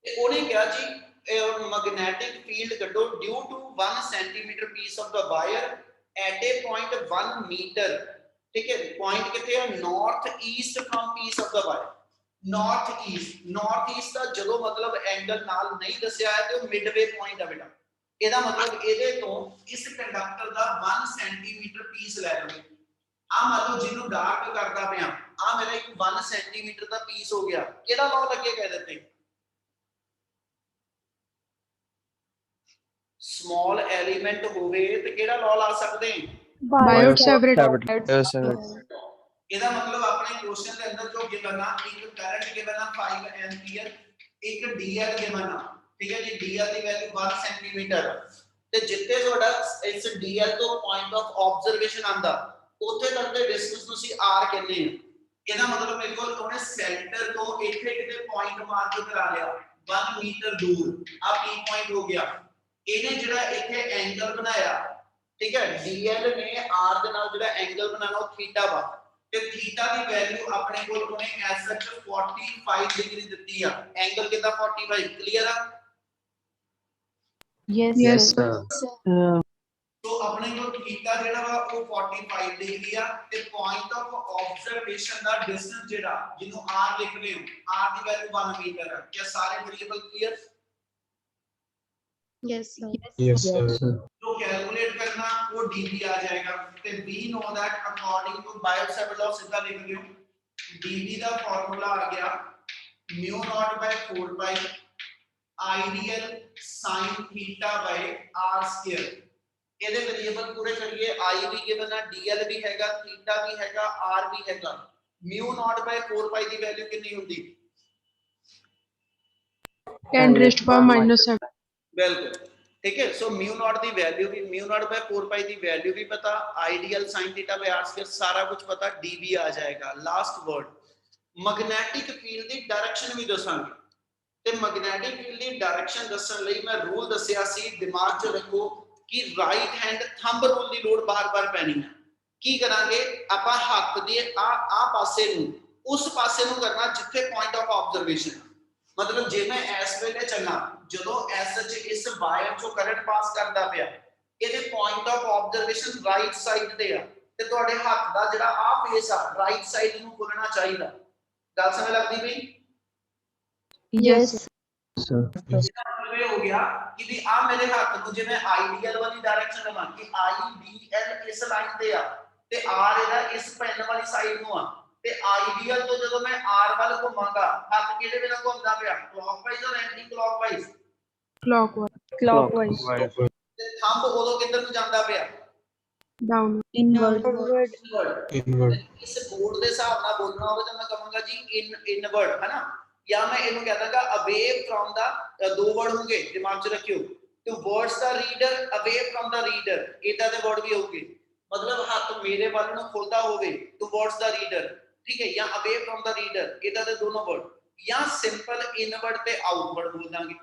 ते ओने कहा जी मैग्नेटिक फील्ड कड्डो due to 1 centimetre piece of the wire at a point 1 metre. ठीक है, पॉइंट किथे है? North east from piece of the wire. North east का जो मतलब एंगल नाल नहीं दसिया है तो मिडवे पॉइंट है बेटा। ਇਹਦਾ मतलब ਇਹਦੇ ਤੋਂ ਇਸ ਕੰਡਕਟਰ ਦਾ 1 ਸੈਂਟੀਮੀਟਰ ਪੀਸ ਲੈ ਲਓ। ਆ ਮੰਨ ਲਓ ਜਿਹਨੂੰ ਡਾਰਕ ਕਰਦਾ ਪਿਆ, ਆ ਮੇਰਾ ਇੱਕ 1 ਸੈਂਟੀਮੀਟਰ ਦਾ ਪੀਸ ਹੋ ਗਿਆ। ਕਿਹੜਾ ਲਾਅ ਲੱਗੇ ਕਹਿ ਦਿੱਤੇ? ਸਮਾਲ ਐਲੀਮੈਂਟ ਹੋਵੇ ਤੇ ਕਿਹੜਾ ਲਾਅ ਲਾ ਸਕਦੇ? Biot Savart. ਇਹਦਾ मतलब अपने क्वेश्चन के अंदर जो गिवन आ एक करंट गिवन आ 5 एंपियर, एक डीएल गिवन आ, ठीक है जी, डीएल की वैल्यू 1 सेंटीमीटर ते जिथे ਤੁਹਾਡਾ इस डीएल तो पॉइंट ऑफ ऑब्जर्वेशन आंदा ਉੱਥੇ ਤੱਕ ਦੇ ਡਿਸਟੈਂਸ ਤੁਸੀਂ ਆਰ ਕਹਿੰਦੇ ਆ। ਇਹਦਾ मतलब ਮੇਰੇ ਕੋਲ ਉਹਨੇ ਸੈਂਟਰ ਤੋਂ ਇੱਥੇ ਕਿਤੇ ਪੁਆਇੰਟ ਮਾਰ ਕੇ ਕਰਾ ਲਿਆ 1 ਮੀਟਰ ਦੂਰ, ਆ ਪੀ ਪੁਆਇੰਟ ਹੋ ਗਿਆ। ਇਹਨੇ ਜਿਹੜਾ ਇੱਥੇ ਐਂਗਲ ਬਣਾਇਆ, ਠੀਕ ਹੈ, डीएल ਨੇ आर ਦੇ ਨਾਲ ਜਿਹੜਾ ਐਂਗਲ ਬਣਾਣਾ ਉਹ ਥੀਟਾ ਵਾ, ਤੇ ਥੀਟਾ ਦੀ ਵੈਲਿਊ ਆਪਣੇ ਕੋਲ ਉਹਨੇ ਐਸ ਸੱਚ 45 ਡਿਗਰੀ ਦਿੱਤੀ ਆ। ਐਂਗਲ ਕਿੰਨਾ? 45। ਕਲੀਅਰ ਆ? Yes, sir. तो अपने को थीटा जेड़ा वा वो 45 डिग्री आ ते पॉइंट ऑफ ऑब्जर्वेशन दा डिस्टेंस जेड़ा जिन्हों r लिख रहे हो, r दी वैल्यू 1 मीटर है। क्या सारे variable clear? Yes, sir. Yes sir. तो कैलकुलेट करना वो dv आ जाएगा ते we know that according to Biot Savart law सीधा लिख रहे हो dv दा फार्मूला आ गया mu naught by 4 pi ideal sin theta by r square। ਇਹਦੇ ਵੇਰੀਏਬਲ ਪੂਰੇ ਕਰੀਏ, i ਵੀ ਗਿਵਨ ਹੈ, dl ਵੀ ਹੈਗਾ, ਥੀਟਾ ਵੀ ਹੈਗਾ, r ਵੀ ਹੈਗਾ। mu naught by 4 pi ਦੀ ਵੈਲਿਊ ਕਿੰਨੀ ਹੁੰਦੀ? 10 raised to power minus 7. ਬਿਲਕੁਲ ठीक है। सो mu naught ਦੀ ਵੈਲਿਊ ਵੀ, mu naught by 4 pi ਦੀ ਵੈਲਿਊ ਵੀ ਪਤਾ, ideal sin theta by r square ਸਾਰਾ ਕੁਝ ਪਤਾ, dv ਆ ਜਾਏਗਾ। ਲਾਸਟ ਵਰਡ ਮੈਗਨੈਟਿਕ ਫੀਲਡ ਦੀ ਡਾਇਰੈਕਸ਼ਨ ਵੀ ਦੱਸਾਂਗੇ ਤੇ ਮੈਗਨੈਟਿਕ ਫੀਲਡ ਦੀ ਡਾਇਰੈਕਸ਼ਨ ਦੱਸਣ ਲਈ ਮੈਂ ਰੂਲ ਦੱਸਿਆ ਸੀ, ਦਿਮਾਗ 'ਚ ਰੱਖੋ कि राइट हैंड थंब रूल की लोड़ बार-बार पैनी है। की करांगे ਆਪਾਂ ਹੱਥ ਦੇ ਆ ਪਾਸੇ ਨੂੰ ਉਸ ਪਾਸੇ ਨੂੰ ਕਰਨਾ ਜਿੱਥੇ ਪੁਆਇੰਟ ਆਫ ਆਬਜ਼ਰਵੇਸ਼ਨ। मतलब ਜੇ ਮੈਂ ਇਸ ਵੇਲੇ ਚੱਲਾਂ, ਜਦੋਂ ਐਸਐਚ ਇਸ ਵਾਇਰ ਚੋਂ ਕਰੰਟ ਪਾਸ ਕਰਦਾ ਪਿਆ, ਇਹਦੇ point of observation right side ਤੇ ਆ ਤੇ ਤੁਹਾਡੇ ਹੱਥ ਦਾ ਜਿਹੜਾ ਆ ਫੇਸ ਆ ਰਾਈਟ ਸਾਈਡ ਨੂੰ ਖੁੱਲਣਾ ਚਾਹੀਦਾ। ਗੱਲ ਸਮਝ ਲੱਗਦੀ ਪਈ? Yes. ये हो गया कि भी आ मेरे हाथ ਨੂੰ ਜਿਵੇਂ ਆਈਡੀਅਲ ਵਾਲੀ ਡਾਇਰੈਕਸ਼ਨ ਲਵਾਂ ਕਿ ਆਈਡੀਐਲ ਇਸ ਲਾਈਨ ਤੇ ਆ ਤੇ ਆਰ ਇਹਦਾ ਇਸ ਪੈਨ ਵਾਲੀ ਸਾਈਡ ਨੂੰ ਆ ਤੇ ਆਈਡੀਅਲ ਤੋਂ ਜਦੋਂ ਮੈਂ ਆਰ ਵੱਲ ਘੁੰਮਾਂਗਾ ਹੱਥ ਕਿਹਦੇ ਵੱਲ ਘੁੰਮਦਾ ਪਿਆ? ਕਲੌਕਵਾਈਜ਼ ਔਰ ਐਂਟੀ ਕਲੌਕਵਾਈਜ਼? Clockwise. ਤੇ ਥੰਬ ਉਦੋਂ ਕਿੱਧਰ ਨੂੰ ਜਾਂਦਾ ਪਿਆ? Down. इनवर्ड। ਇਸ ਬੋਰਡ ਦੇ ਹਿਸਾਬ ਨਾਲ ਬੋਲਣਾ ਹੋਵੇ ਤਾਂ ਮੈਂ ਕਹਾਂਗਾ ਜੀ ਇਨਵਰਡ, ਹੈ ਨਾ। या मैं इन्हों कह दांगा अवे फ्रॉम द, दो वर्ड होंगे दिमाग च रखियो, towards the reader, away from the reader, इदा दे वर्ड भी होंगे, मतलब हाथ मेरे वाल नु खुलदा होवे टुवर्ड्स द रीडर, ठीक है, या अवे फ्रॉम द रीडर, इदा दे दोनों वर्ड, या सिंपल इनवर्ड ते आउटवर्ड बोल दांगे।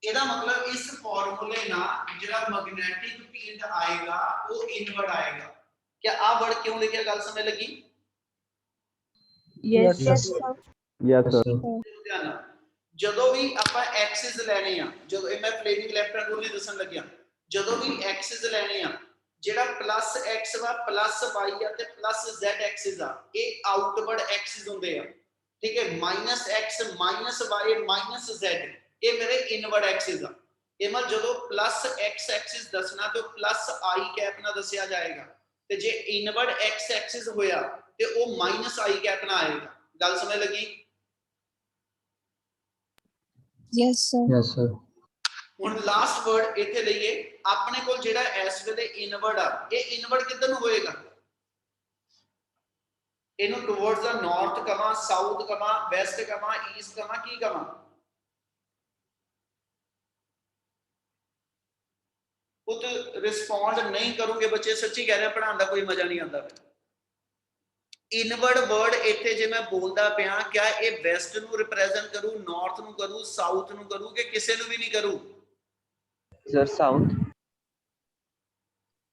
ਇਹਦਾ मतलब इस फॉर्मूले ना ਜਿਹੜਾ मैग्नेटिक फील्ड आएगा वो इनवर्ड आएगा। क्या आ वर्ड क्यों लिखा, गल समझ लगी? Yes, Yes, sir. sir. Yes, sir. ध्यान ਨਾਲ, ਜਦੋਂ ਵੀ ਆਪਾਂ ਐਕਸਿਸ ਲੈਣੇ ਆ, ਜਦੋਂ ਇਹ ਮੈਂ ਫਲੇਮਿੰਗ ਲੈਫਟ ਹੈਂਡ ਰੂਲ ਹੀ ਦੱਸਣ ਲੱਗਿਆ, ਜਦੋਂ ਵੀ ਐਕਸਿਸ ਲੈਣੇ ਆ, ਜਿਹੜਾ ਪਲੱਸ x ਵਾ ਪਲੱਸ y ਆ ਤੇ ਪਲੱਸ z ਐਕਸਿਸ ਆ, ਇਹ ਆਊਟਵਰਡ ਐਕਸਿਸ ਹੁੰਦੇ ਆ, ਠੀਕ ਹੈ, minus x minus y minus z, ਇਹ ਮੇਰੇ ਇਨਵਰਡ ਐਕਸਿਸ ਆ। ਇਹ ਮਤਲਬ ਜਦੋਂ ਪਲੱਸ x ਐਕਸਿਸ ਦੱਸਣਾ ਤੇ ਪਲੱਸ i ਕੈਪ ਨਾਲ ਦੱਸਿਆ ਜਾਏਗਾ, ਤੇ ਜੇ ਇਨਵਰਡ x ਐਕਸਿਸ ਹੋਇਆ ਤੇ ਉਹ ਮਾਈਨਸ i ਕੈਪ ਨਾਲ ਆਏਗਾ। ਗੱਲ ਸਮਝ ਲੱਗੀ? Yes, sir. Yes, sir. ਹੁਣ ਲਾਸਟ ਵਰਡ ਇੱਥੇ ਲਈਏ, ਆਪਣੇ ਕੋਲ ਜਿਹੜਾ ਇਸ ਵੇਲੇ ਇਨਵਰਡ ਆ, ਇਹ ਇਨਵਰਡ ਕਿੱਧਰ ਨੂੰ ਹੋਏਗਾ? ਇਹਨੂੰ ਟੁਵਰਡਸ ਦਾ ਨਾਰਥ ਕਵਾਂ, ਸਾਊਥ ਕਵਾਂ, ਵੈਸਟ ਕਵਾਂ, ਈਸਟ ਕਵਾਂ, ਕੀ ਕਵਾਂ? खुद रिस्पॉन्ड नहीं करोगे बच्चे, सच्ची कह रहे पढ़ाने का कोई मजा नहीं आता। इनवर्ड वर्ड इत्थे जे मैं बोलदा पिया, क्या ये वेस्ट नु रिप्रेजेंट करूं, नॉर्थ नु करूं, साउथ नु करूं कि किसी नु भी नहीं करूं? Sir, south.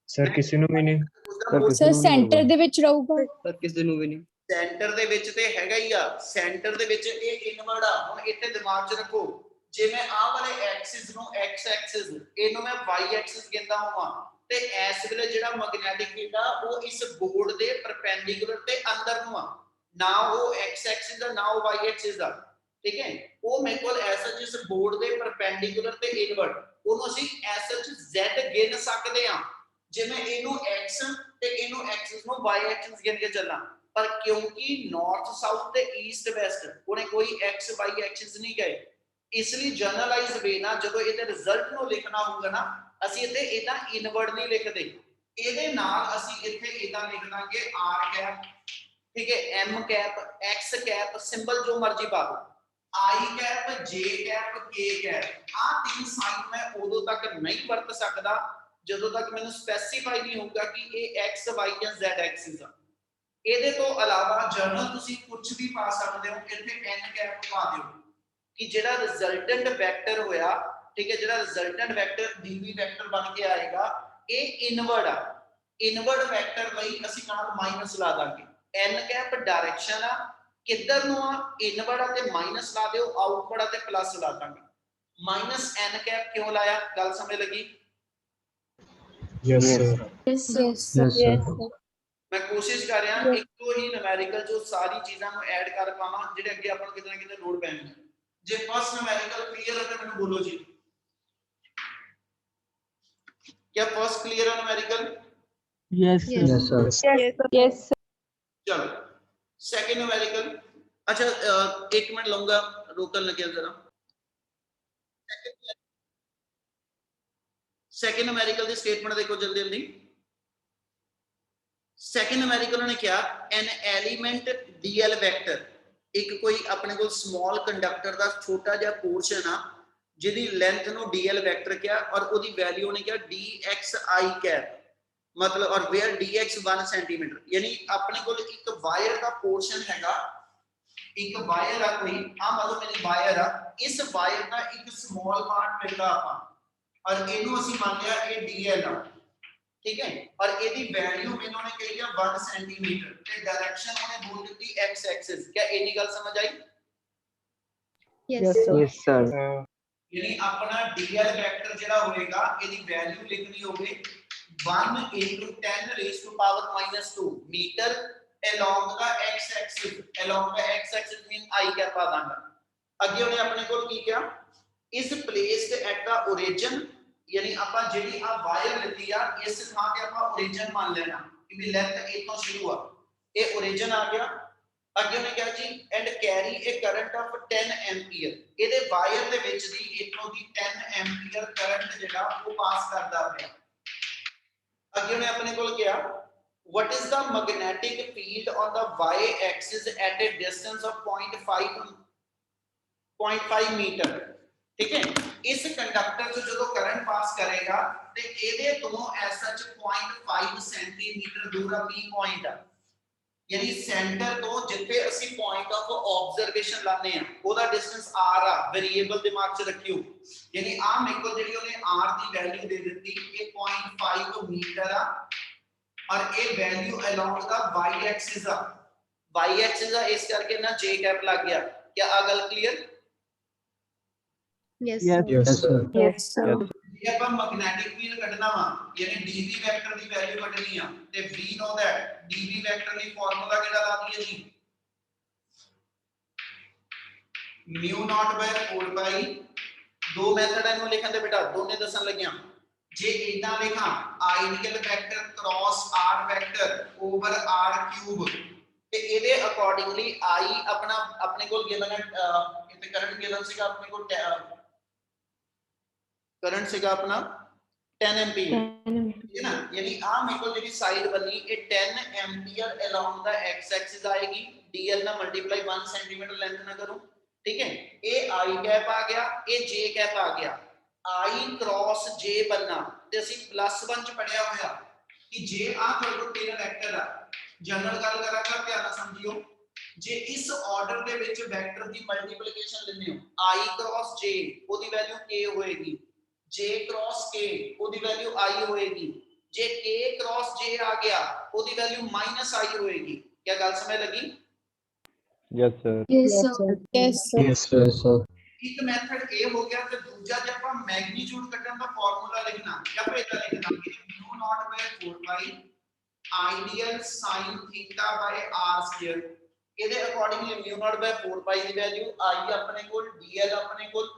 ਸਰ ਕਿਸੇ ਨੂੰ ਵੀ ਨਹੀਂ। Sir, center ਦੇ ਵਿੱਚ ਰਹੂਗਾ। Sir, ਕਿਸੇ ਨੂੰ ਵੀ ਨਹੀਂ। ਸੈਂਟਰ ਦੇ ਵਿੱਚ ਤੇ ਹੈਗਾ ਹੀ ਆ, ਸੈਂਟਰ ਦੇ ਵਿੱਚ ਇਹ ਇਨਵਰਡ ਆ। ਹੁਣ ਇੱਥੇ ਦਿਮਾਗ 'ਚ ਰੱਖੋ, ਜੇ ਮੈਂ ਆਹ ਵਾਲੇ ਐਕਸਿਸ ਨੂੰ x ਐਕਸਿਸ, ਇਹਨੂੰ ਮੈਂ y ਐਕਸਿਸ ਕਹਿੰਦਾ ਹੋਵਾਂ, ਤੇ ਇਸ ਵੇਲੇ ਜਿਹੜਾ ਮੈਗਨੈਟਿਕ ਫੀਲਡ ਆ ਉਹ ਇਸ ਬੋਰਡ ਦੇ ਪਰਪੈਂਡੀਕੂਲਰ ਤੇ ਅੰਦਰ ਨੂੰ ਆ, ਨਾ ਉਹ x ਐਕਸਿਸ ਦਾ ਨਾ ਉਹ y ਐਕਸਿਸ ਦਾ, ਠੀਕ ਹੈ, ਉਹ ਮੇਰੇ ਕੋਲ ਐਸਾ ਜਿਸ ਬੋਰਡ ਦੇ ਪਰਪੈਂਡੀਕੂਲਰ ਤੇ ਇਨਵਰਡ, ਉਹਨੂੰ ਅਸੀਂ ਐਸਾ z ਗਿਣ ਸਕਦੇ ਆ। ਜੇ ਮੈਂ ਇਹਨੂੰ x ਤੇ ਇਹਨੂੰ ਐਕਸਿਸ ਨੂੰ y ਐਕਸਿਸ ਗਿਣ ਕੇ ਚੱਲਾਂ, ਪਰ ਕਿਉਂਕਿ ਨਾਰਥ ਸਾਊਥ ਤੇ ਈਸਟ ਵੈਸਟ ਉਹਨੇ ਕੋਈ x y ਐਕਸਿਸ ਨਹੀਂ ਗਏ, इसलिए जनरलाइज वे ना जो ਇਹਦੇ ਰਿਜ਼ਲਟ ਨੂੰ ਲਿਖਣਾ ਹੋਊਗਾ ਨਾ, ਅਸੀਂ ਇੱਥੇ ਇਦਾਂ ਇਨਵਰਡ ਨਹੀਂ ਲਿਖਦੇ, ਇਹਦੇ ਨਾਲ ਅਸੀਂ ਇੱਥੇ ਇਦਾਂ ਲਿਖ ਦਾਂਗੇ r ਕੈਪ, ਠੀਕ ਹੈ, m cap, x cap, symbol ਜੋ ਮਰਜ਼ੀ ਪਾ ਦੋ, i cap, j cap, k cap. ਆ ਤਿੰਨ ਸਾਈਨ ਮੈਂ ਉਦੋਂ ਤੱਕ ਨਹੀਂ ਵਰਤ ਸਕਦਾ ਜਦੋਂ ਤੱਕ ਮੈਨੂੰ ਸਪੈਸੀਫਾਈ ਨਹੀਂ ਹੋਊਗਾ ਕਿ ਇਹ x y ਜਾਂ z ਐਕਸਿਸ ਆ। ਇਹਦੇ ਤੋਂ ਇਲਾਵਾ ਜਰਨਲ ਤੁਸੀਂ ਕੁਝ ਵੀ ਪਾ ਸਕਦੇ ਹੋ, ਇੱਥੇ n ਕੈਪ ਪਾ ਦਿਓ कि ਜਿਹੜਾ ਰਿਜ਼ਲਟੈਂਟ ਵੈਕਟਰ ਹੋਇਆ, ਠੀਕ ਹੈ, ਜਿਹੜਾ ਰਿਜ਼ਲਟੈਂਟ ਵੈਕਟਰ dv ਵੈਕਟਰ ਬਣ ਕੇ ਆਏਗਾ, ਇਹ ਇਨਵਰਡ ਆ। ਇਨਵਰਡ ਵੈਕਟਰ ਲਈ ਅਸੀਂ ਨਾਲ ਮਾਈਨਸ ਲਾ ਦਾਂਗੇ, n ਕੈਪ ਡਾਇਰੈਕਸ਼ਨ ਆ, ਕਿੱਧਰ ਨੂੰ ਆ, ਇਨਵਰਡ ਆ ਤੇ ਮਾਈਨਸ ਲਾ ਦਿਓ, ਆਊਟਵਰਡ ਆ ਤੇ ਪਲੱਸ ਲਾ ਦਾਂਗੇ। ਮਾਈਨਸ n ਕੈਪ ਕਿਉਂ ਲਾਇਆ, ਗੱਲ ਸਮਝ ਲੱਗੀ? Yes sir. Yes, sir. Yes, sir. ਮੈਂ ਕੋਸ਼ਿਸ਼ ਕਰ ਰਿਹਾ ਇੱਕੋ ਹੀ ਨੂਮੈਰੀਕਲ ਜੋ ਸਾਰੀ ਚੀਜ਼ਾਂ ਨੂੰ ਐਡ ਕਰ ਪਾਵਾਂ ਜਿਹੜੇ ਅੱਗੇ ਆਪਾਂ ਨੂੰ ਕਿਤੇ ਨਾ ਕਿਤੇ ਲੋੜ ਪੈਣੀ ਹੈ। ਜੇ फर्स्ट न्यूमेरिकल क्लियर है तो मैंने बोलो जी, क्या फर्स्ट क्लियर है numerical? Yes, sir. Yes, sir. Yes, sir. चलो सेकंड न्यूमेरिकल, अच्छा एक मिनट लूंगा, रोकन लगे जरा। सेकंड न्यूमेरिकल की स्टेटमेंट देखो जल्दी जल्दी। सेकंड न्यूमेरिकल ने क्या, एन एलिमेंट डीएल वेक्टर, एक कोई अपने को स्मॉल कंडक्टर का छोटा जिहा पोर्शन आ जिहदी लेंथ नु डीएल वेक्टर क्या, और ओदी वैल्यू ने क्या dxi कैप, मतलब और वेयर dx 1 सेंटीमीटर, यानी अपने को एक वायर का पोर्शन हैगा, एक वायर आ कोई आ, मतलब मेरी वायर आ, इस वायर का एक स्मॉल पार्ट मिलता आपा, और इनु ਅਸੀਂ ਮੰਨ ਲਿਆ ਇਹ dl ਆ, ठीक है, और एदी वैल्यू इन्होंने कही है 1 सेंटीमीटर, ते डायरेक्शन उन्हें बोल दी x एक्सिस। क्या एनी गल समझ आई? Yes, sir. Yes, sir. यानी अपना dl वेक्टर जेड़ा होएगा एदी वैल्यू लिखनी होगे 1 * 10 raised to power -2 metre along the x axis, along the x axis mean I क्या पा दांगा। अगे उन्हें अपने को की क्या, is placed at the origin, यानी ਆਪਾਂ ਜਿਹੜੀ ਆ ਵਾਇਰ ਲਿੱਤੀ ਆ ਇਸ ਥਾਂ ਤੇ ਆਪਾਂ origin ਮੰਨ ਲੈਣਾ ਕਿ ਵੀ ਲੈਂਥ ਇਥੋਂ ਸ਼ੁਰੂ ਆ, ਇਹ origin ਆ ਗਿਆ। ਅੱਗੇ ਉਹਨੇ ਕਿਹਾ ਜੀ and carry a current of 10 ampere, ਇਹਦੇ ਵਾਇਰ ਦੇ ਵਿੱਚ ਦੀ ਇਥੋਂ ਦੀ 10 ਐਂਪੀਅਰ ਕਰੰਟ ਜਿਹੜਾ ਉਹ ਪਾਸ ਕਰਦਾ ਪਿਆ। ਅੱਗੇ ਉਹਨੇ ਆਪਣੇ ਕੋਲ ਕਿਹਾ what is the magnetic field on the y axis at a distance of 0.5 0.5 metre. ठीक है, इस कंडक्टर से जो करंट पास करेगा ते ਇਹਦੇ ਤੋਂ ਐਸ ਸੱਚ 0.5 ਸੈਂਟੀਮੀਟਰ ਦੂਰ ਆ P ਪੁਆਇੰਟ ਆ, ਯਾਨੀ ਸੈਂਟਰ ਤੋਂ ਜਿੱਥੇ ਅਸੀਂ ਪੁਆਇੰਟ ਆਫ ਆਬਜ਼ਰਵੇਸ਼ਨ ਲਾਣੇ ਆ ਉਹਦਾ ਡਿਸਟੈਂਸ r ਆ, ਵੇਰੀਏਬਲ ਦਿਮਾਗ 'ਚ ਰੱਖਿਓ। ਯਾਨੀ ਆ ਮੇਰੇ ਕੋਲ ਜਿਹੜੀ ਉਹਨੇ r ਦੀ ਵੈਲਿਊ ਦੇ ਦਿੱਤੀ ਇਹ 0.5 ਮੀਟਰ ਆ ਔਰ ਇਹ ਵੈਲਿਊ ਅਲੋਂਗ ਦਾ y ਐਕਸਿਸ ਆ, y ਐਕਸਿਸ ਆ, ਇਸ ਕਰਕੇ ਨਾ j ਕੈਪ ਲੱਗ ਗਿਆ। क्या आ गल clear? Yes, Yes. Yes, sir. Yes, sir. ਜੇ ਆਪਾਂ ਮੈਗਨੈਟਿਕ ਫੀਲਡ ਕੱਢਣਾ ਵਾ ਯਾਨੀ dv ਵੈਕਟਰ ਦੀ ਵੈਲਿਊ ਕੱਢਣੀ ਆ ਤੇ we know that dv vector the formula ਕਿਹੜਾ ਲਾ ਦਈਏ ਜੀ, mu naught by 4 pi। ਦੋ ਮੈਥਡ ਇਹਨੂੰ ਲਿਖਣ ਦੇ ਬੇਟਾ, ਦੋਨੇ ਦੱਸਣ ਲੱਗਿਆ। ਜੇ ਇਦਾਂ ਲਿਖਾਂ ideal vector cross r vector over r cube ਤੇ ਇਹਦੇ ਅਕੋਰਡਿੰਗਲੀ i ਆਪਣਾ ਆਪਣੇ ਕੋਲ ਗਿਵਨ ਹੈ, ਇੱਥੇ ਕਰੰਟ ਗਿਵਨ ਸੀਗਾ ਆਪਣੇ ਕੋਲ, करंट ਸੀਗਾ ਆਪਣਾ 10 एंपियर, ठीक है ना। यानी आ मेरे को ਜਿਹੜੀ ਸਾਈਡ ਬਣੀ ਇਹ 10 एंपियर अलोंग ਦਾ x एक्सिस ਆਏਗੀ, dl ਨਾਲ ਮਲਟੀਪਲਾਈ 1 सेंटीमीटर ਲੈਂਥ ਨਾਲ ਕਰੋ। ठीक है, ਇਹ i कैप आ गया, ਇਹ j कैप आ गया। i क्रॉस j बनना ਤੇ ਅਸੀਂ +1 ਚ ਪੜਿਆ ਹੋਇਆ ਕਿ ਜੇ ਆ ਤੁਹਾਡੇ ਕੋਲ ਤਿੰਨ ਵੈਕਟਰ ਆ, ਜਨਰਲ ਗੱਲ ਕਰਾਂਗਾ ਧਿਆਨ ਨਾਲ ਸਮਝਿਓ। ਜੇ ਇਸ ਆਰਡਰ ਦੇ ਵਿੱਚ ਵੈਕਟਰ ਦੀ ਮਲਟੀਪਲੀਕੇਸ਼ਨ ਲੈਂਦੇ ਹੋ i क्रॉस j ਉਹਦੀ ਵੈਲਿਊ k ਹੋਏਗੀ, j क्रॉस k ਉਹਦੀ ਵੈਲਿਊ i ਹੋਏਗੀ, ਜੇ k क्रॉस j ਆ ਗਿਆ ਉਹਦੀ ਵੈਲਿਊ -i ਹੋਏਗੀ। ਕੀ ਗੱਲ ਸਮਝ ਲੱਗੀ? Yes, sir. Yes, sir. Yes, sir. Yes, sir. Yes, sir. ਇੱਕ ਮੈਥਡ ਇਹ ਹੋ ਗਿਆ ਤੇ ਦੂਜਾ ਜੇ ਆਪਾਂ ਮੈਗਨੀਟਿਊਡ ਕੱਢਣ ਦਾ ਫਾਰਮੂਲਾ ਲਿਖਣਾ ਜਾਂ ਫਿਰ ਇਹਦਾ ਲਿਖਣਾ ਕਿ mu naught by 4 pi ideal sin theta by r square। ਇਹਦੇ accordingly mu naught by 4 pi ਦੀ ਵੈਲਿਊ i ਆਪਣੇ ਕੋਲ, dl ਆਪਣੇ ਕੋਲ,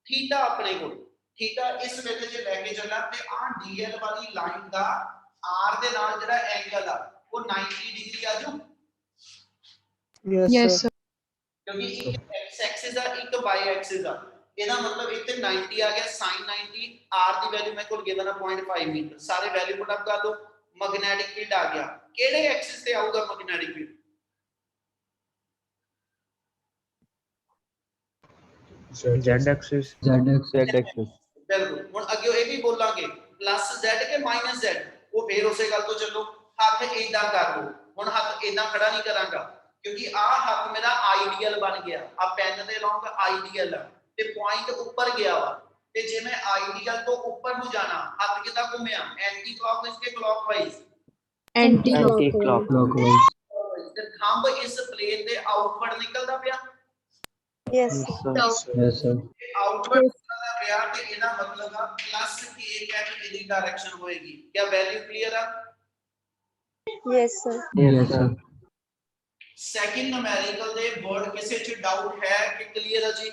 ਥੀਟਾ ਆਪਣੇ ਕੋਲ। ਥੀਟਾ ਇਸ ਵੇਲੇ ਜੇ ਲੈ ਕੇ ਚੱਲਾਂ ਤੇ ਆ dl ਵਾਲੀ ਲਾਈਨ ਦਾ r ਦੇ ਨਾਲ ਜਿਹੜਾ ਐਂਗਲ ਆ ਉਹ 90 ਡਿਗਰੀ ਆ ਜਾਊ, Yes, sir. क्योंकि एक x एक्सिस है एक y एक्सिस है। ਇਹਦਾ ਮਤਲਬ ਇੱਥੇ 90 ਆ ਗਿਆ, sin 90, r ਦੀ ਵੈਲਿਊ ਮੇਰੇ ਕੋਲ ਗਿਵਨ ਹੈ 0.5 ਮੀਟਰ। ਸਾਰੇ ਵੈਲਿਊ ਪੁੱਟ ਅਪ ਕਰ ਦੋ, ਮੈਗਨੈਟਿਕ ਫੀਲਡ ਆ ਗਿਆ। ਕਿਹੜੇ ਐਕਸਿਸ ਤੇ ਆਊਗਾ magnetic field? Z axis. Z axis. ਬਿਲਕੁਲ। ਹੁਣ ਅੱਗੇ ਇਹ ਵੀ ਬੋਲਾਂਗੇ +z ਕੇ -z, ਉਹ ਫੇਰ ਉਸੇ ਗੱਲ ਤੋਂ ਚੱਲੋ। ਹੱਥ ਇਦਾਂ ਕਰ ਲਓ, ਹੁਣ ਹੱਥ ਇਦਾਂ ਖੜਾ ਨਹੀਂ ਕਰਾਂਗਾ ਕਿਉਂਕਿ ਆ ਹੱਥ ਮੇਰਾ ਆਈਡੀਅਲ ਬਣ ਗਿਆ, ਆ ਪੈਨ ਦੇ ਲੌਂਗ ਆਈਡੀਅਲ ਤੇ ਪੁਆਇੰਟ ਉੱਪਰ ਗਿਆ ਵਾ ਤੇ ਜੇ ਮੈਂ ਆਈਡੀਅਲ ਤੋਂ ਉੱਪਰ ਨੂੰ ਜਾਣਾ ਹੱਥ ਕਿੱਦਾਂ ਘੁੰਮਿਆ, ਐਂਟੀ ਕਲੌਕਵਾਈਜ਼ ਕੇ ਕਲੌਕਵਾਈਜ਼? Anti-clockwise. ਤੇ ਥੰਬ ਇਸ ਪਲੇਨ ਦੇ ਆਊਟਵਰਡ ਨਿਕਲਦਾ ਪਿਆ, Yes, Yes, sir. ਆਊਟਵਰਡ ਨਿਕਲਦਾ ਪਿਆ ਤੇ ਇਹਦਾ ਮਤਲਬ ਆ +k ਕੈਪ ਇਹਦੀ ਡਾਇਰੈਕਸ਼ਨ ਹੋਏਗੀ। ਕੀ ਵੈਲਿਊ ਕਲੀਅਰ ਆ? yes, sir. Yes, sir. Second numerical ਦੇ ਵਰਡ ਕਿਸੇ ਚ ਡਾਊਟ ਹੈ ਕਿ ਕਲੀਅਰ ਹੈ ਜੀ?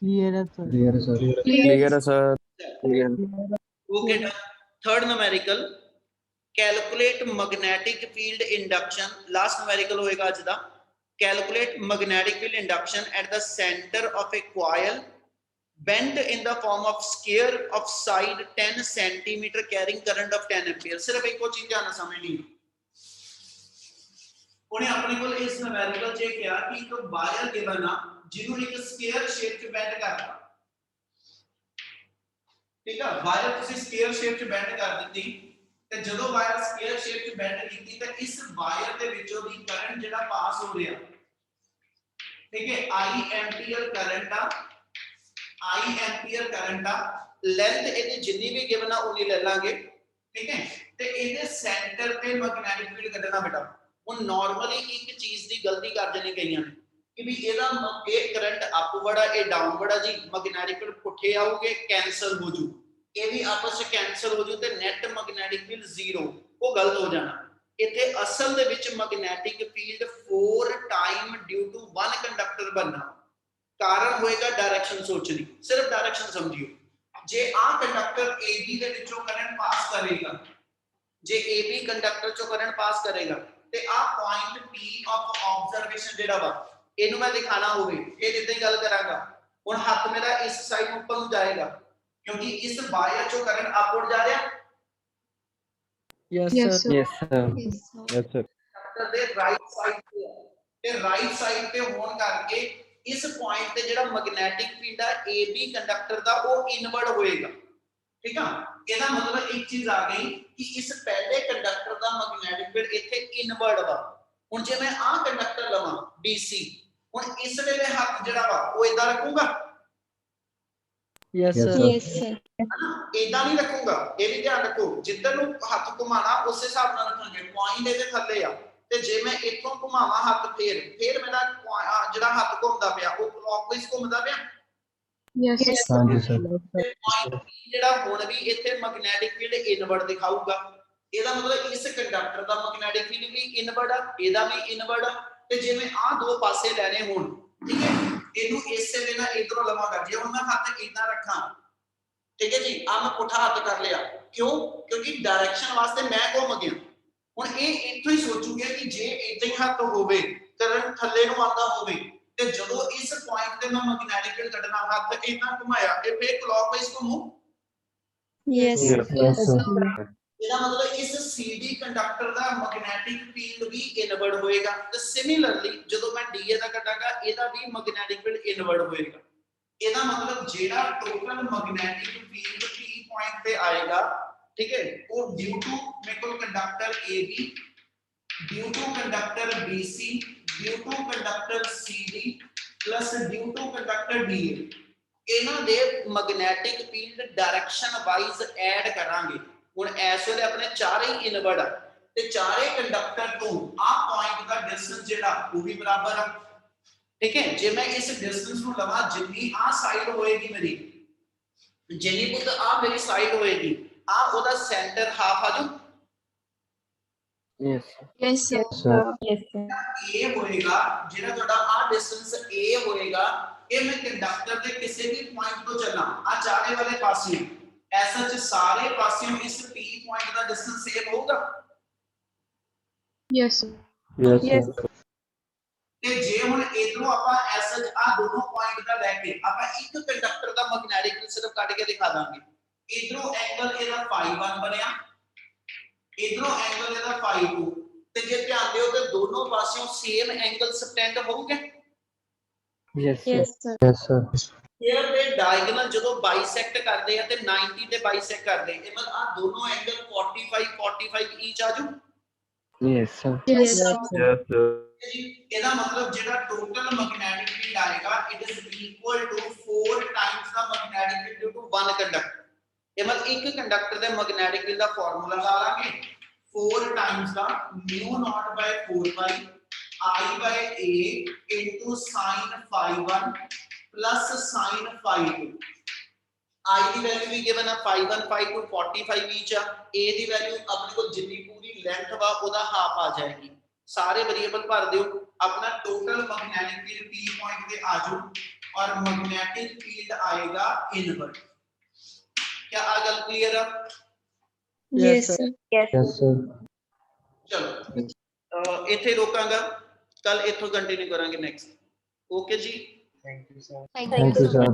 Clear, sir. Clear, sir. Clear, sir. Clear. Okay, third numerical calculate magnetic field induction। last numerical ਹੋਏਗਾ ਅੱਜ ਦਾ। calculate magnetic field induction at the center of a coil bent in the form of sphere of side 10 cm carrying current of 10 ampere। ਸਿਰਫ ਇੱਕੋ ਚੀਜ਼ ਧਿਆਨ ਨਾਲ ਸਮਝਣੀ। ਉਹਨੇ ਆਪਣੇ ਕੋਲ ਇਸ numerical 'ਚ ਕਿਹਾ ਕਿ ਇੱਕ ਵਾਇਰ ਗਿਵਨ ਆ ਜਿਹਨੂੰ ਇੱਕ ਸਕੁਅਰ ਸ਼ੇਪ 'ਚ ਬੈਂਡ ਕਰਤਾ। ਠੀਕ ਆ, ਵਾਇਰ ਤੁਸੀਂ ਸਕੁਅਰ ਸ਼ੇਪ 'ਚ ਬੈਂਡ ਕਰ ਦਿੱਤੀ ਤੇ ਜਦੋਂ ਵਾਇਰ ਸਕੁਅਰ ਸ਼ੇਪ 'ਚ ਬੈਂਡ ਕੀਤੀ ਤਾਂ ਇਸ ਵਾਇਰ ਦੇ ਵਿੱਚੋਂ ਦੀ ਕਰੰਟ ਜਿਹੜਾ ਪਾਸ ਹੋ ਰਿਹਾ, ਠੀਕ ਹੈ, I ਐਂਪੀਅਰ ਕਰੰਟ ਆ, I ਐਂਪੀਅਰ ਕਰੰਟ ਆ। ਲੈਂਥ ਇਹਦੀ ਜਿੰਨੀ ਵੀ ਗਿਵਨ ਆ ਉਨੀ ਲੈ ਲਾਂਗੇ, ਠੀਕ ਹੈ। ਤੇ ਇਹਦੇ ਸੈਂਟਰ ਤੇ ਮੈਗਨੈਟਿਕ ਫੀਲਡ ਕੱਢਣਾ ਬੇਟਾ। ਹੁਣ ਨਾਰਮਲੀ ਇੱਕ ਚੀਜ਼ ਦੀ ਗਲਤੀ ਕਰ ਜਣੀ ਕਈਆਂ ਨੇ ਕਿ ਵੀ ਇਹਦਾ ਇਹ ਕਰੰਟ ਅਪਵਰਡ ਆ ਇਹ ਡਾਊਨਵਰਡ ਆ ਜੀ, ਮੈਗਨੈਟਿਕ ਫੀਲਡ ਪੁੱਠੇ ਆਉਗੇ ਕੈਨਸਲ ਹੋ ਜੂ, ਇਹ ਵੀ ਆਪਸ ਵਿੱਚ ਕੈਨਸਲ ਹੋ ਜੂ ਤੇ ਨੈਟ ਮੈਗਨੈਟਿਕ ਫੀਲਡ 0, ਉਹ ਗਲਤ ਹੋ ਜਾਣਾ। ਇੱਥੇ ਅਸਲ ਦੇ ਵਿੱਚ magnetic field 4 time due to 1 conductor ਬਣਨਾ। ਕਾਰਨ ਹੋਏਗਾ ਡਾਇਰੈਕਸ਼ਨ ਸੋਚਣੀ, ਸਿਰਫ ਡਾਇਰੈਕਸ਼ਨ ਸਮਝਿਓ। ਜੇ ਆ ਕੰਡਕਟਰ AB ਦੇ ਵਿੱਚੋਂ ਕਰੰਟ ਪਾਸ ਕਰੇਗਾ, ਜੇ AB ਕੰਡਕਟਰ ਚੋਂ ਕਰੰਟ ਪਾਸ ਕਰੇਗਾ ਤੇ ਆ ਪੁਆਇੰਟ P ਆਫ ਆਬਜ਼ਰਵੇਸ਼ਨ ਜਿਹੜਾ ਵਾ ਇਹਨੂੰ ਮੈਂ ਦਿਖਾਣਾ ਹੋਵੇ ਇਹ ਇਦਾਂ ਹੀ ਗੱਲ ਕਰਾਂਗਾ। ਹੁਣ ਹੱਥ ਮੇਰਾ ਇਸ ਸਾਈਡ ਉੱਪਰ ਨੂੰ ਜਾਏਗਾ ਕਿਉਂਕਿ ਇਸ ਵਾਇਰ ਚੋਂ ਕਰੰਟ ਅਪਵਰਡ ਜਾ ਰਿਹਾ। Yes, sir. Yes, sir. Yes, sir. Conductor ਦੇ ਰਾਈਟ ਸਾਈਡ ਤੇ ਤੇ ਰਾਈਟ ਸਾਈਡ ਤੇ ਹੋਣ ਕਰਕੇ ਇਸ ਪੁਆਇੰਟ ਤੇ ਜਿਹੜਾ ਮੈਗਨੈਟਿਕ ਫੀਲਡ ਆ AB ਕੰਡਕਟਰ ਦਾ ਉਹ ਇਨਵਰਡ ਹੋਏਗਾ। ਠੀਕ ਆ, ਇਹਦਾ ਮਤਲਬ ਇੱਕ ਚੀਜ਼ ਆ ਗਈ ਕਿ ਇਸ ਪਹਿਲੇ ਕੰਡਕਟਰ ਦਾ ਮੈਗਨੈਟਿਕ ਫੀਲਡ ਇੱਥੇ ਇਨਵਰਡ ਵਾ। ਹੁਣ ਜੇ ਮੈਂ ਆਹ ਕੰਡਕਟਰ ਲਵਾਂ BC, ਹੁਣ ਇਸ ਵੇਲੇ ਹੱਥ ਜਿਹੜਾ ਵਾ ਉਹ ਇਦਾਂ ਰੱਖੂਗਾ, Yes, Yes, sir. sir. Yes, sir. ਇਦਾਂ ਨਹੀਂ ਰੱਖੂਗਾ। ਇਹ ਵੀ ਧਿਆਨ ਰੱਖੋ, ਜਿੱਧਰ ਨੂੰ ਹੱਥ ਘੁਮਾਣਾ ਉਸੇ ਹਿਸਾਬ ਨਾਲ ਰੱਖਾਂਗੇ। ਪੁਆਇੰਟ ਇਹਦੇ ਥੱਲੇ ਆ ਤੇ ਜੇ ਮੈਂ ਇੱਥੋਂ ਘੁਮਾਵਾਂ ਹੱਥ ਫੇਰ ਮੇਰਾ ਜਿਹੜਾ ਹੱਥ ਘੁੰਮਦਾ ਪਿਆ ਉਹ ਕਲੌਕਵਾਈਜ਼ ਘੁੰਮਦਾ ਪਿਆ। Yes. ਹਾਂਜੀ ਸਰ। ਤੇ ਪੁਆਇੰਟ ਜਿਹੜਾ ਹੁਣ ਵੀ ਇੱਥੇ ਮੈਗਨੈਟਿਕ ਫੀਲਡ ਇਨਵਰਡ ਦਿਖਾਊਗਾ। ਇਹਦਾ ਮਤਲਬ ਇਸ ਕੰਡਕਟਰ ਦਾ ਮੈਗਨੈਟਿਕ ਫੀਲਡ ਵੀ ਇਨਵਰਡ ਆ, ਇਹਦਾ ਵੀ ਇਨਵਰਡ ਆ। ਤੇ ਜੇ ਮੈਂ ਆਹ ਦੋ ਪਾਸੇ ਲੈਣੇ ਹੋਣ, ਠੀਕ ਹੈ, ਇਹਨੂੰ ਇਸੇ ਵੇ ਨਾਲ ਇਧਰੋਂ ਲਵਾਂਗਾ। ਜੇ ਹੁਣ ਮੈਂ ਹੱਥ ਇਦਾਂ ਰੱਖਾਂ, ਠੀਕ ਹੈ ਜੀ, ਆ ਮੈਂ ਪੁੱਠਾ ਹੱਥ ਕਰ ਲਿਆ, ਕਿਉਂ? ਕਿਉਂਕਿ ਡਾਇਰੈਕਸ਼ਨ ਵਾਸਤੇ ਮੈਂ ਘੁੰਮ ਗਿਆ। ਹੁਣ ਇਹ ਇੱਥੋਂ ਹੀ ਸੋਚੂਗੇ ਕਿ ਜੇ ਇਦਾਂ ਹੀ ਹੱਥ ਹੋਵੇ, ਕਰੰਟ ਥੱਲੇ ਨੂੰ ਆਉਂਦਾ ਹੋਵੇ, ਤੇ ਜਦੋਂ ਇਸ ਪੁਆਇੰਟ ਤੇ ਮੈਂ ਮੈਗਨੈਟਿਕ ਫੀਲਡ ਕੱਢਣਾ, ਹੱਥ ਇਦਾਂ ਘੁਮਾਇਆ, ਇਹ ਫੇਰ ਕਲੌਕਵਾਈਜ਼ ਘੁੰਮੂ। Yes. Yes, sir. ਇਹਦਾ ਮਤਲਬ ਇਸ CD ਕੰਡਕਟਰ ਦਾ ਮੈਗਨੈਟਿਕ ਫੀਲਡ ਵੀ ਇਨਵਰਡ ਹੋਏਗਾ। ਤੇ ਸਿਮਿਲਰਲੀ ਜਦੋਂ ਮੈਂ DA ਦਾ ਕੱਢਾਂਗਾ, ਇਹਦਾ ਵੀ ਮੈਗਨੈਟਿਕ ਫੀਲਡ ਇਨਵਰਡ ਹੋਏਗਾ। ਇਹਦਾ ਮਤਲਬ ਜਿਹੜਾ total magnetic field P point ਤੇ ਆਏਗਾ, ਠੀਕ ਹੈ, ਉਹ ਡਿਊ ਟੂ ਮੇਰੇ ਕੋਲ conductor AB, due to conductor BC, due to conductor CD plus due to conductor DA, ਇਹਨਾਂ ਦੇ magnetic field direction wise add ਕਰਾਂਗੇ। ਹੁਣ ਇਸ ਵੇਲੇ ਆਪਣੇ ਚਾਰੇ ਹੀ ਇਨਵਰਡ ਆ ਤੇ ਚਾਰੇ ਕੰਡਕਟਰ ਤੋਂ ਆਹ ਪੁਆਇੰਟ ਦਾ ਡਿਸਟੈਂਸ ਜਿਹੜਾ ਉਹ ਵੀ ਬਰਾਬਰ ਆ। ਠੀਕ ਹੈ, ਜੇ ਮੈਂ ਇਸ ਡਿਸਟੈਂਸ ਨੂੰ ਲਵਾਂ, ਜਿੰਨੀ ਆਹ ਸਾਈਡ ਹੋਏਗੀ ਮੇਰੀ, ਜਿੰਨੀ ਪੁੱਤ ਆਹ ਮੇਰੀ ਸਾਈਡ ਹੋਏਗੀ, ਆਹ ਉਹਦਾ ਸੈਂਟਰ ਹਾਫ ਆ ਜੂ। Yes. Yes, sir. Sir. Yes, sir. A ਹੋਏਗਾ, ਜਿਹੜਾ ਤੁਹਾਡਾ ਆਹ ਡਿਸਟੈਂਸ A ਹੋਏਗਾ, ਇਹ ਮੈਂ ਕੰਡਕਟਰ ਦੇ ਕਿਸੇ ਵੀ ਪੁਆਇੰਟ ਤੋਂ ਚੱਲਾਂ, ਆ ਚਾਰੇ ਵਾਲੇ ਪਾਸੇ ਐਸਾ ਚ ਸਾਰੇ ਪਾਸਿਓਂ ਇਸ P ਪੁਆਇੰਟ ਦਾ ਡਿਸਟੈਂਸ ਸੇਮ ਹੋਊਗਾ। Yes, sir. Yes, Yes. sir. ਤੇ ਜੇ ਹੁਣ ਇਧਰੋਂ ਆਪਾਂ ਐਸਾ ਆ ਦੋਨੋਂ ਪੁਆਇੰਟ ਦਾ ਲੈ ਕੇ ਆਪਾਂ ਇੱਕ ਕੰਡਕਟਰ ਦਾ ਮੈਗਨੈਟਿਕ ਫੀਲਡ ਸਿਰਫ ਕੱਢ ਕੇ ਦਿਖਾ ਦਾਂਗੇ। ਇਧਰੋਂ ਐਂਗਲ ਇਹਦਾ φ1 ਬਣਿਆ, ਇਧਰੋਂ ਐਂਗਲ ਇਹਦਾ φ2, ਤੇ ਜੇ ਧਿਆਨ ਦਿਓ ਤੇ ਦੋਨੋਂ ਪਾਸਿਓਂ ਸੇਮ ਐਂਗਲ ਸਬਟੈਂਡ ਹੋਊਗੇ। Yes, sir. Yes, sir. Yes, sir. Air ਦੇ ਡਾਇਗੋਨਲ ਜਦੋਂ ਬਾਈਸੈਕਟ ਕਰਦੇ ਆ ਤੇ 90 ਤੇ ਬਾਈਸੈਕਟ ਕਰਦੇ, ਇਹ ਮਤਲਬ ਆ ਦੋਨੋਂ ਐਂਗਲ 45 ਈਚ ਆ ਜੂ। Yes, sir. Yes, Yes, sir. sir. Yes, sir. ਇਹਦਾ ਮਤਲਬ ਜਿਹੜਾ ਟੋਟਲ ਮੈਗਨੈਟਿਕ ਫੀਲਡ ਆਏਗਾ, it is equal to 4 times the magnetic field due to 1 conductor. ਇਹ ਮਤਲਬ ਇੱਕ ਕੰਡਕਟਰ ਦੇ ਮੈਗਨੈਟਿਕ ਫੀਲਡ ਦਾ ਫਾਰਮੂਲਾ ਲਾ ਲਾਂਗੇ, 4 ਟਾਈਮਸ ਦਾ μ0/4 pi I by A into sin φ1 plus sin φ2। I the value we given ਆ, φ1 φ2 45 ਈਚ ਆ। A ਦੀ ਵੈਲਿਊ ਆਪਣੇ ਕੋਲ ਜਿੰਨੀ ਪੂਰੀ ਲੈਂਥ ਵਾ ਉਹਦਾ ਹਾਫ ਆ ਜਾਏਗੀ। ਸਾਰੇ ਵੇਰੀਏਬਲ ਭਰ ਦਿਓ, ਆਪਣਾ total magnetic field P point ਤੇ ਆ ਜਾਊ ਔਰ मैग्नेटिक फील्ड आएगा इनवर्ट। क्या आ गल क्लियर है? Yes, sir. Yes. Yes, sir. चलो इथे रोकांगा, कल इथों कंटिन्यू करांगे नेक्स्ट। ओके जी, Thank you, sir. Thank you, sir.